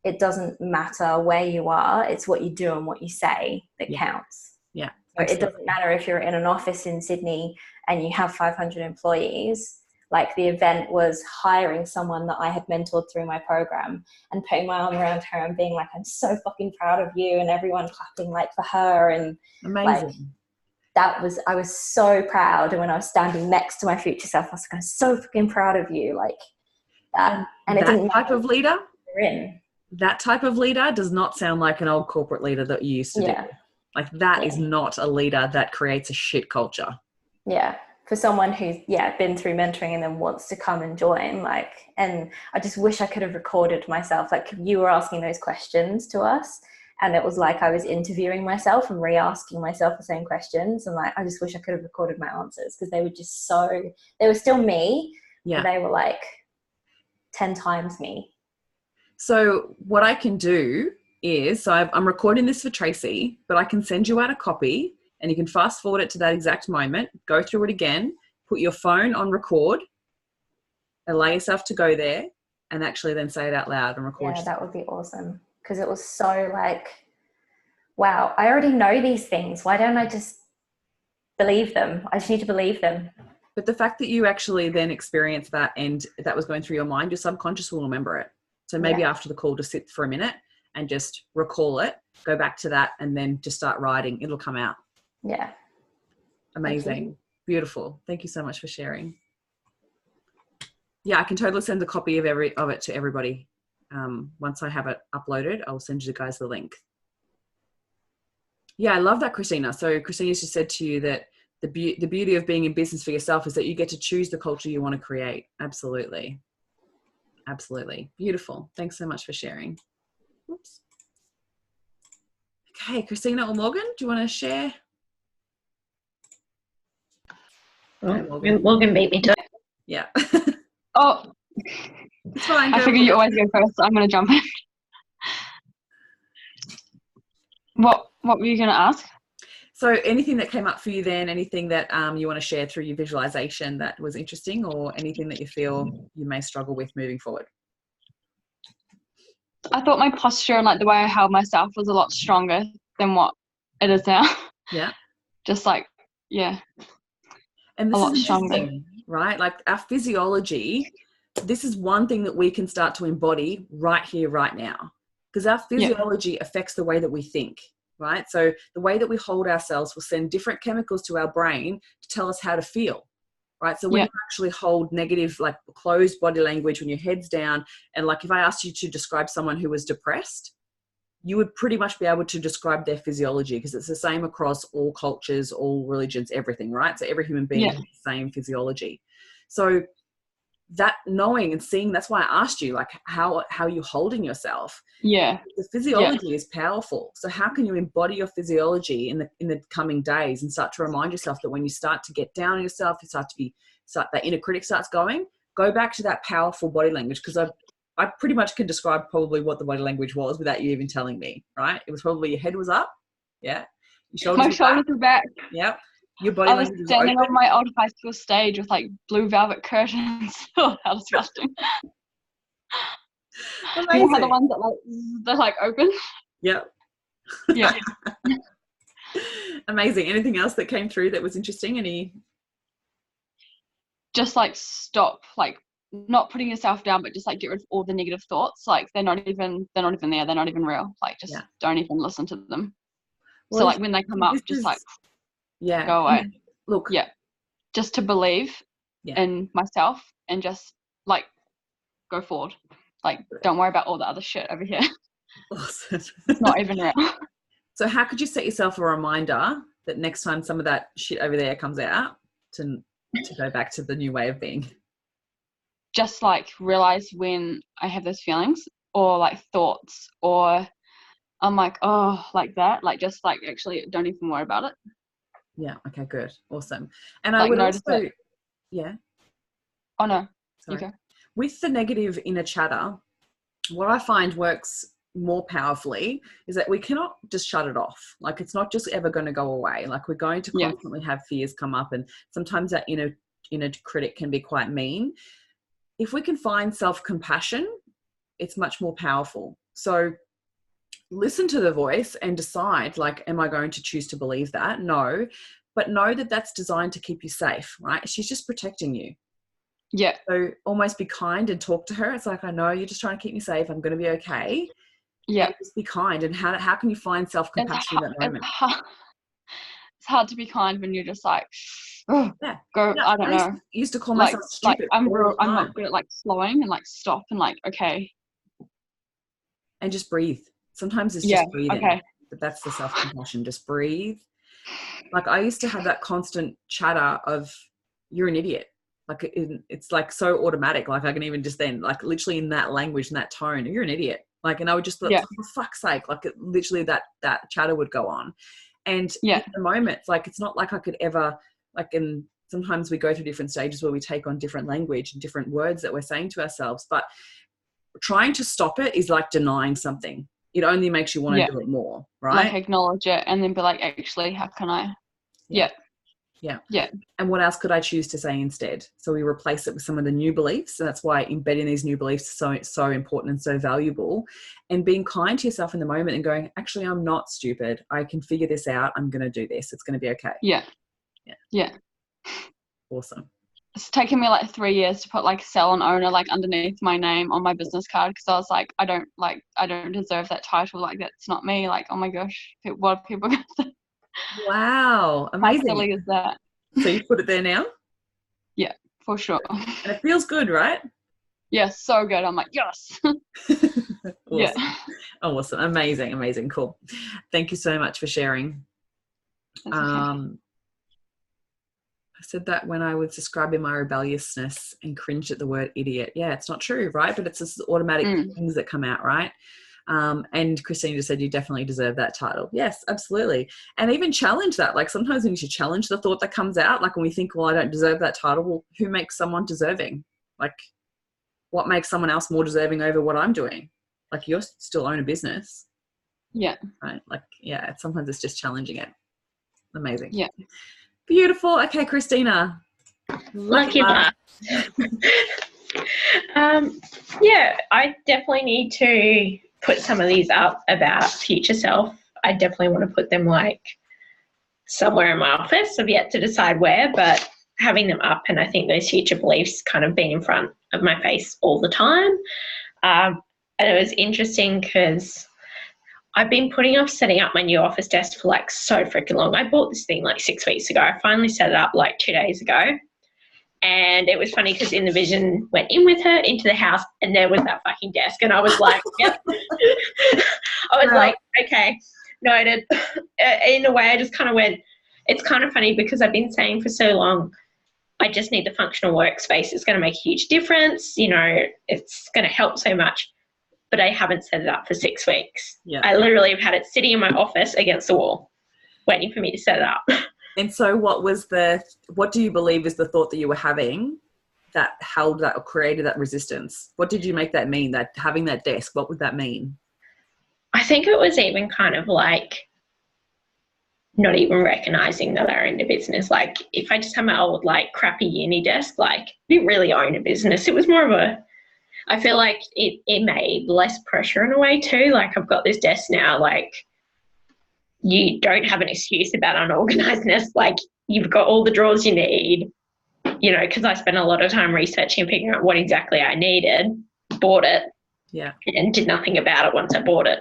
it doesn't matter where you are, it's what you do and what you say that counts.
Yeah.
So it doesn't matter if you're in an office in Sydney and you have 500 employees. Like, the event was hiring someone that I had mentored through my program and putting my arm around her and being like, I'm so fucking proud of you, and everyone clapping like for her. And
amazing.
Like, I was so proud. And when I was standing next to my future self, I was like, I'm so fucking proud of you. Like that. And it didn't
type of leader,
in.
that type of leader does not sound like an old corporate leader that you used to do. Like, that is not a leader that creates a shit culture.
Yeah. For someone who's been through mentoring and then wants to come and join, like, and I just wish I could have recorded myself. Like, you were asking those questions to us, and it was like I was interviewing myself and re-asking myself the same questions, and like, I just wish I could have recorded my answers, because they were just they were still me, but they were like 10 times me.
So what I can do is, I'm recording this for Tracy, but I can send you out a copy. And you can fast forward it to that exact moment, go through it again, put your phone on record, allow yourself to go there, and actually then say it out loud and record.
Yeah, that would be awesome. Because it was so like, wow, I already know these things. Why don't I just believe them? I just need to believe them.
But the fact that you actually then experienced that and that was going through your mind, your subconscious will remember it. So maybe after the call, just sit for a minute and just recall it, go back to that, and then just start writing. It'll come out.
Yeah.
Amazing. Beautiful. Thank you so much for sharing. Yeah, I can totally send a copy of it to everybody. Once I have it uploaded, I'll send you guys the link. Yeah, I love that, Christina. So Christina's just said to you that the beauty of being in business for yourself is that you get to choose the culture you want to create. Absolutely. Absolutely. Beautiful. Thanks so much for sharing. Oops. Okay, Christina or Morgan, do you want to share?
Oh, Morgan beat me to it.
Yeah.
Oh,
it's fine.
I figure you always go first, so I'm going to jump in. What were you going to ask?
So anything that came up for you then, anything that you want to share through your visualization that was interesting, or anything that you feel you may struggle with moving forward?
I thought my posture and like the way I held myself was a lot stronger than what it is now.
Yeah.
Just like, yeah.
And this is interesting, right? Like, our physiology, this is one thing that we can start to embody right here, right now, because our physiology affects the way that we think, right? So the way that we hold ourselves will send different chemicals to our brain to tell us how to feel, right? So when you actually hold negative, like closed body language, when your head's down, and like if I asked you to describe someone who was depressed, you would pretty much be able to describe their physiology, because it's the same across all cultures, all religions, everything, right? So every human being has the same physiology. So that knowing and seeing, that's why I asked you, like, how are you holding yourself?
Yeah.
The physiology is powerful. So how can you embody your physiology in the coming days and start to remind yourself that when you start to get down on yourself, you that inner critic starts going, go back to that powerful body language, because I pretty much can describe probably what the body language was without you even telling me, right? It was probably your head was up. Yeah.
My shoulders were back.
Yep. Your body language was
standing
open.
on my old high school stage with like blue velvet curtains. Oh, how disgusting.
Amazing.
You know how the ones that like, they're like open?
Yep.
Yeah.
Amazing. Anything else that came through that was interesting?
Just like stop, like not putting yourself down, but just like get rid of all the negative thoughts. Like they're not even there. They're not even real. Like just don't even listen to them. Well, so like when they come up, just like go away.
Look.
Yeah. Just to believe in myself and just like go forward. Like don't worry about all the other shit over here.
Awesome.
It's not even real.
So how could you set yourself a reminder that next time some of that shit over there comes out to go back to the new way of being?
Just like realize when I have those feelings or like thoughts, or I'm like, oh, like that, like just like actually don't even worry about it.
Yeah. Okay, good. Awesome. And
like,
I would
notice
also,
it.
yeah.
Oh, no.
Sorry.
Okay.
With the negative inner chatter, what I find works more powerfully is that we cannot just shut it off. Like, it's not just ever going to go away. Like, we're going to constantly have fears come up, and sometimes that inner critic can be quite mean. If we can find self-compassion, it's much more powerful. So listen to the voice and decide, like, am I going to choose to believe that? No. But know that that's designed to keep you safe, right? She's just protecting you.
Yeah.
So almost be kind and talk to her. It's like, I know you're just trying to keep me safe. I'm going to be okay.
Yeah.
And just be kind. And how can you find self-compassion in that moment?
It's hard to be kind when you're just like, oh, go.
Yeah.
I don't know.
I used to call myself stupid.
I'm not good at like slowing and like stop and like, okay.
And just breathe. Sometimes it's just breathing.
Okay.
But that's the self-compassion. Just breathe. Like, I used to have that constant chatter of, you're an idiot. Like, it's like so automatic. Like, I can even just then, like, literally in that language and that tone, you're an idiot. Like, and I would just, for fuck's sake, like, literally that chatter would go on. And in the moment, like, it's not like I could ever, like, and sometimes we go through different stages where we take on different language and different words that we're saying to ourselves, but trying to stop it is like denying something. It only makes you want to do it more, right?
Like, acknowledge it and then be like, actually, how can I? Yeah.
And what else could I choose to say instead? So we replace it with some of the new beliefs. And that's why embedding these new beliefs is so important and so valuable. And being kind to yourself in the moment and going, actually, I'm not stupid. I can figure this out. I'm going to do this. It's going to be okay.
Yeah.
Awesome.
It's taken me like 3 years to put like sell and owner like underneath my name on my business card, because I was like, I don't deserve that title. Like, that's not me. Like, oh my gosh, what are people going to say?
Wow, amazing.
How silly is that?
So you put it there now?
Yeah, for sure.
And it feels good, right?
Yeah, so good. I'm like, yes.
Awesome.
Yeah.
Awesome. Amazing. Cool. Thank you so much for sharing.
That's okay.
I said that when I was describing my rebelliousness and cringed at the word idiot. Yeah, it's not true, right? But it's just automatic things that come out, right? And Christine just said you definitely deserve that title. Yes, absolutely. And even challenge that. Like, sometimes we need to challenge the thought that comes out. Like, when we think, well, I don't deserve that title. Well, who makes someone deserving? Like, what makes someone else more deserving over what I'm doing? Like, you still own a business.
Yeah.
Right? Like, yeah, sometimes it's just challenging it. Amazing.
Yeah.
Beautiful. Okay, Christina.
Lucky last. Yeah, I definitely need to put some of these up about future self. I definitely want to put them like somewhere in my office. I've yet to decide where, but having them up, and I think those future beliefs kind of being in front of my face all the time. And it was interesting because I've been putting off setting up my new office desk for like so freaking long. I bought this thing like 6 weeks ago. I finally set it up like 2 days ago. And it was funny because In the Vision went in with her into the house, and there was that fucking desk. And I was like, yep. I was like, okay, noted. In a way, I just kind of went, it's kind of funny because I've been saying for so long, I just need the functional workspace. It's going to make a huge difference. You know, it's going to help so much. But I haven't set it up for 6 weeks.
Yeah.
I literally have had it sitting in my office against the wall, waiting for me to set it up.
And so what do you believe is the thought that you were having that held that or created that resistance? What did you make that mean, that having that desk? What would that mean?
I think it was even kind of like not even recognizing that I owned a business. Like, if I just had my old like crappy uni desk, like, I didn't really own a business. It was more of I feel like it made less pressure in a way too. Like, I've got this desk now, like, you don't have an excuse about unorganizedness. Like, you've got all the drawers you need, you know, because I spent a lot of time researching and figuring out what exactly I needed, bought it, and did nothing about it once I bought it.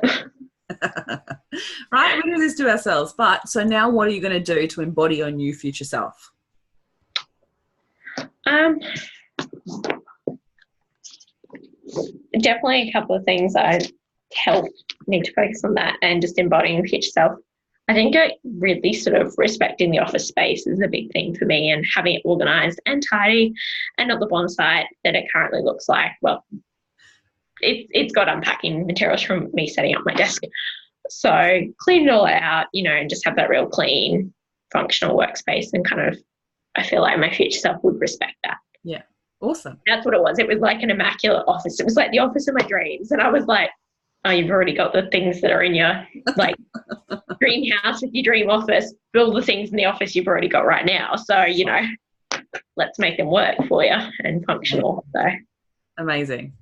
Right? We do this to ourselves. But so now what are you going to do to embody your new future self?
Definitely a couple of things I need to focus on that, and just embodying future self. I think really sort of respecting the office space is a big thing for me, and having it organised and tidy and not the bomb site that it currently looks like. Well, it's got unpacking materials from me setting up my desk. So clean it all out, you know, and just have that real clean, functional workspace, and kind of I feel like my future self would respect that.
Yeah. Awesome.
That's what it was. It was like an immaculate office. It was like the office of my dreams. And I was like, oh, you've already got the things that are in your like dream house with your dream office. Build the things in the office you've already got right now. So, you know, let's make them work for you and functional. So
amazing.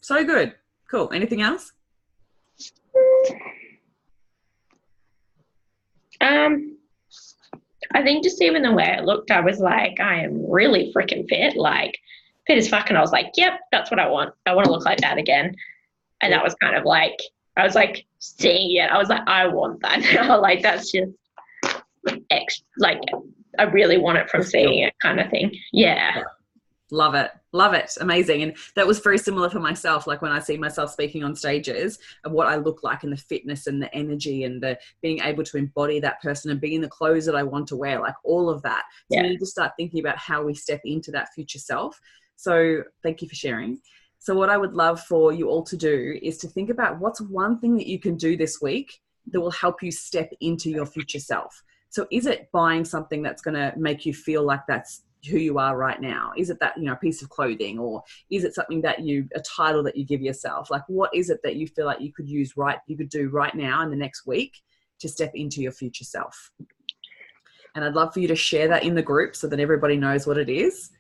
So good. Cool. Anything else?
I think just even the way it looked, I was like, I am really freaking fit, like fit as fuck. And I was like, yep, that's what I want. I want to look like that again. And that was kind of like, I was like seeing it. I was like, I want that now. Like, that's just like, I really want it from seeing it kind of thing. Yeah.
Love it. Love it. Amazing. And that was very similar for myself. Like when I see myself speaking on stages of what I look like and the fitness and the energy and the being able to embody that person and be in the clothes that I want to wear, like all of that. So we need to start thinking about how we step into that future self. So thank you for sharing. So what I would love for you all to do is to think about what's one thing that you can do this week that will help you step into your future self. So is it buying something that's going to make you feel like that's who you are right now? Is it that, you know, a piece of clothing, or is it something that a title that you give yourself? Like, what is it that you feel like you could do right now in the next week to step into your future self? And I'd love for you to share that in the group so that everybody knows what it is.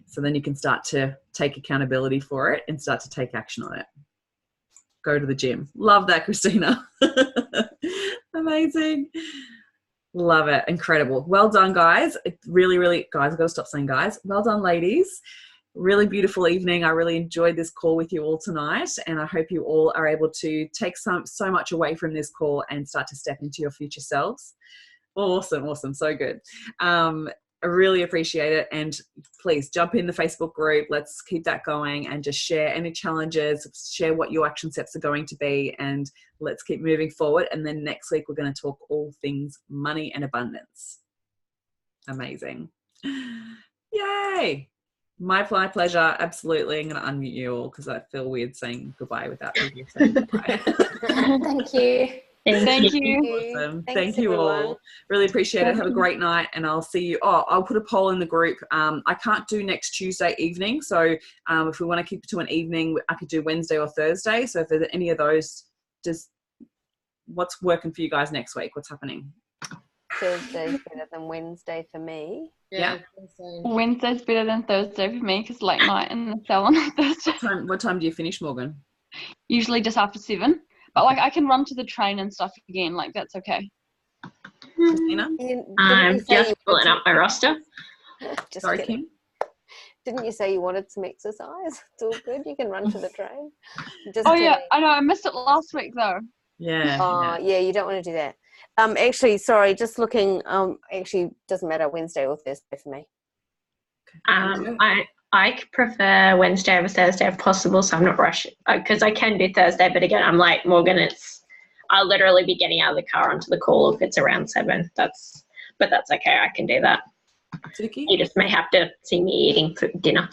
So then you can start to take accountability for it and start to take action on it. Go to the gym. Love that, Christina. Amazing. Love it. Incredible. Well done, guys. It really, really, guys, I've got to stop saying guys. Well done, ladies. Really beautiful evening. I really enjoyed this call with you all tonight, and I hope you all are able to take so much away from this call and start to step into your future selves. Awesome. Awesome. So good. I really appreciate it. And please jump in the Facebook group. Let's keep that going and just share any challenges, share what your action steps are going to be, and let's keep moving forward. And then next week, we're going to talk all things money and abundance. Amazing. Yay. My pleasure. Absolutely. I'm going to unmute you all because I feel weird saying goodbye without people saying goodbye.
Thank you.
Thank you.
Awesome.
Thanks,
Thank you
everyone.
all. Really appreciate it. Have a great night, and I'll see you. Oh, I'll put a poll in the group. I can't do next Tuesday evening, so if we want to keep it to an evening, I could do Wednesday or Thursday. So if there's any of those, just what's working for you guys next week? What's happening?
Thursday's better than Wednesday for me.
Yeah.
Wednesday's better than Thursday for me because late night in the salon on Thursday.
What time do you finish, Morgan?
Usually just after 7. But like I can run to the train and stuff again. Like that's okay.
Christina?
I'm just pulling up my roster.
Just
Sorry,
kidding.
Kim?
Didn't you say you wanted some exercise? It's all good. You can run to the train. Just
Oh
kidding.
yeah, I know. I missed it last week though.
Yeah.
Yeah, you don't want to do that. Actually, sorry, just looking. Actually, doesn't matter Wednesday or Thursday for me.
I prefer Wednesday over Thursday if possible, so I'm not rushing because I can do Thursday, but again, I'm like Morgan. I'll literally be getting out of the car onto the call if it's around 7. But that's okay. I can do that.
Suki?
You just may have to see me eating for dinner.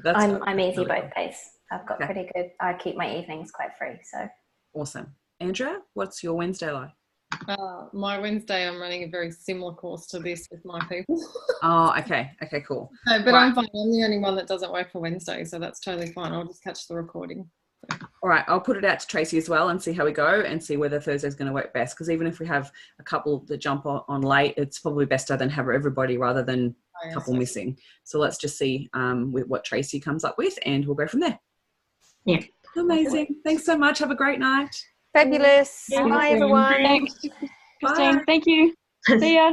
I'm easy both days. I've got pretty good. I keep my evenings quite free. So
awesome. Andrea, what's your Wednesday like?
My Wednesday, I'm running a very similar course to this with my people.
Oh, okay. Okay, cool.
No, but I'm fine. I'm the only one that doesn't work for Wednesday, so that's totally fine. I'll just catch the recording.
All right, I'll put it out to Tracy as well and see how we go and see whether Thursday's going to work best. Because even if we have a couple that jump on late, it's probably better than have everybody rather than a couple missing. So let's just see with what Tracy comes up with, and we'll go from there.
Yeah.
Amazing. Thanks so much. Have a great night.
Fabulous.
Yeah.
Bye, everyone.
Thanks, Christine. Thank you. See ya.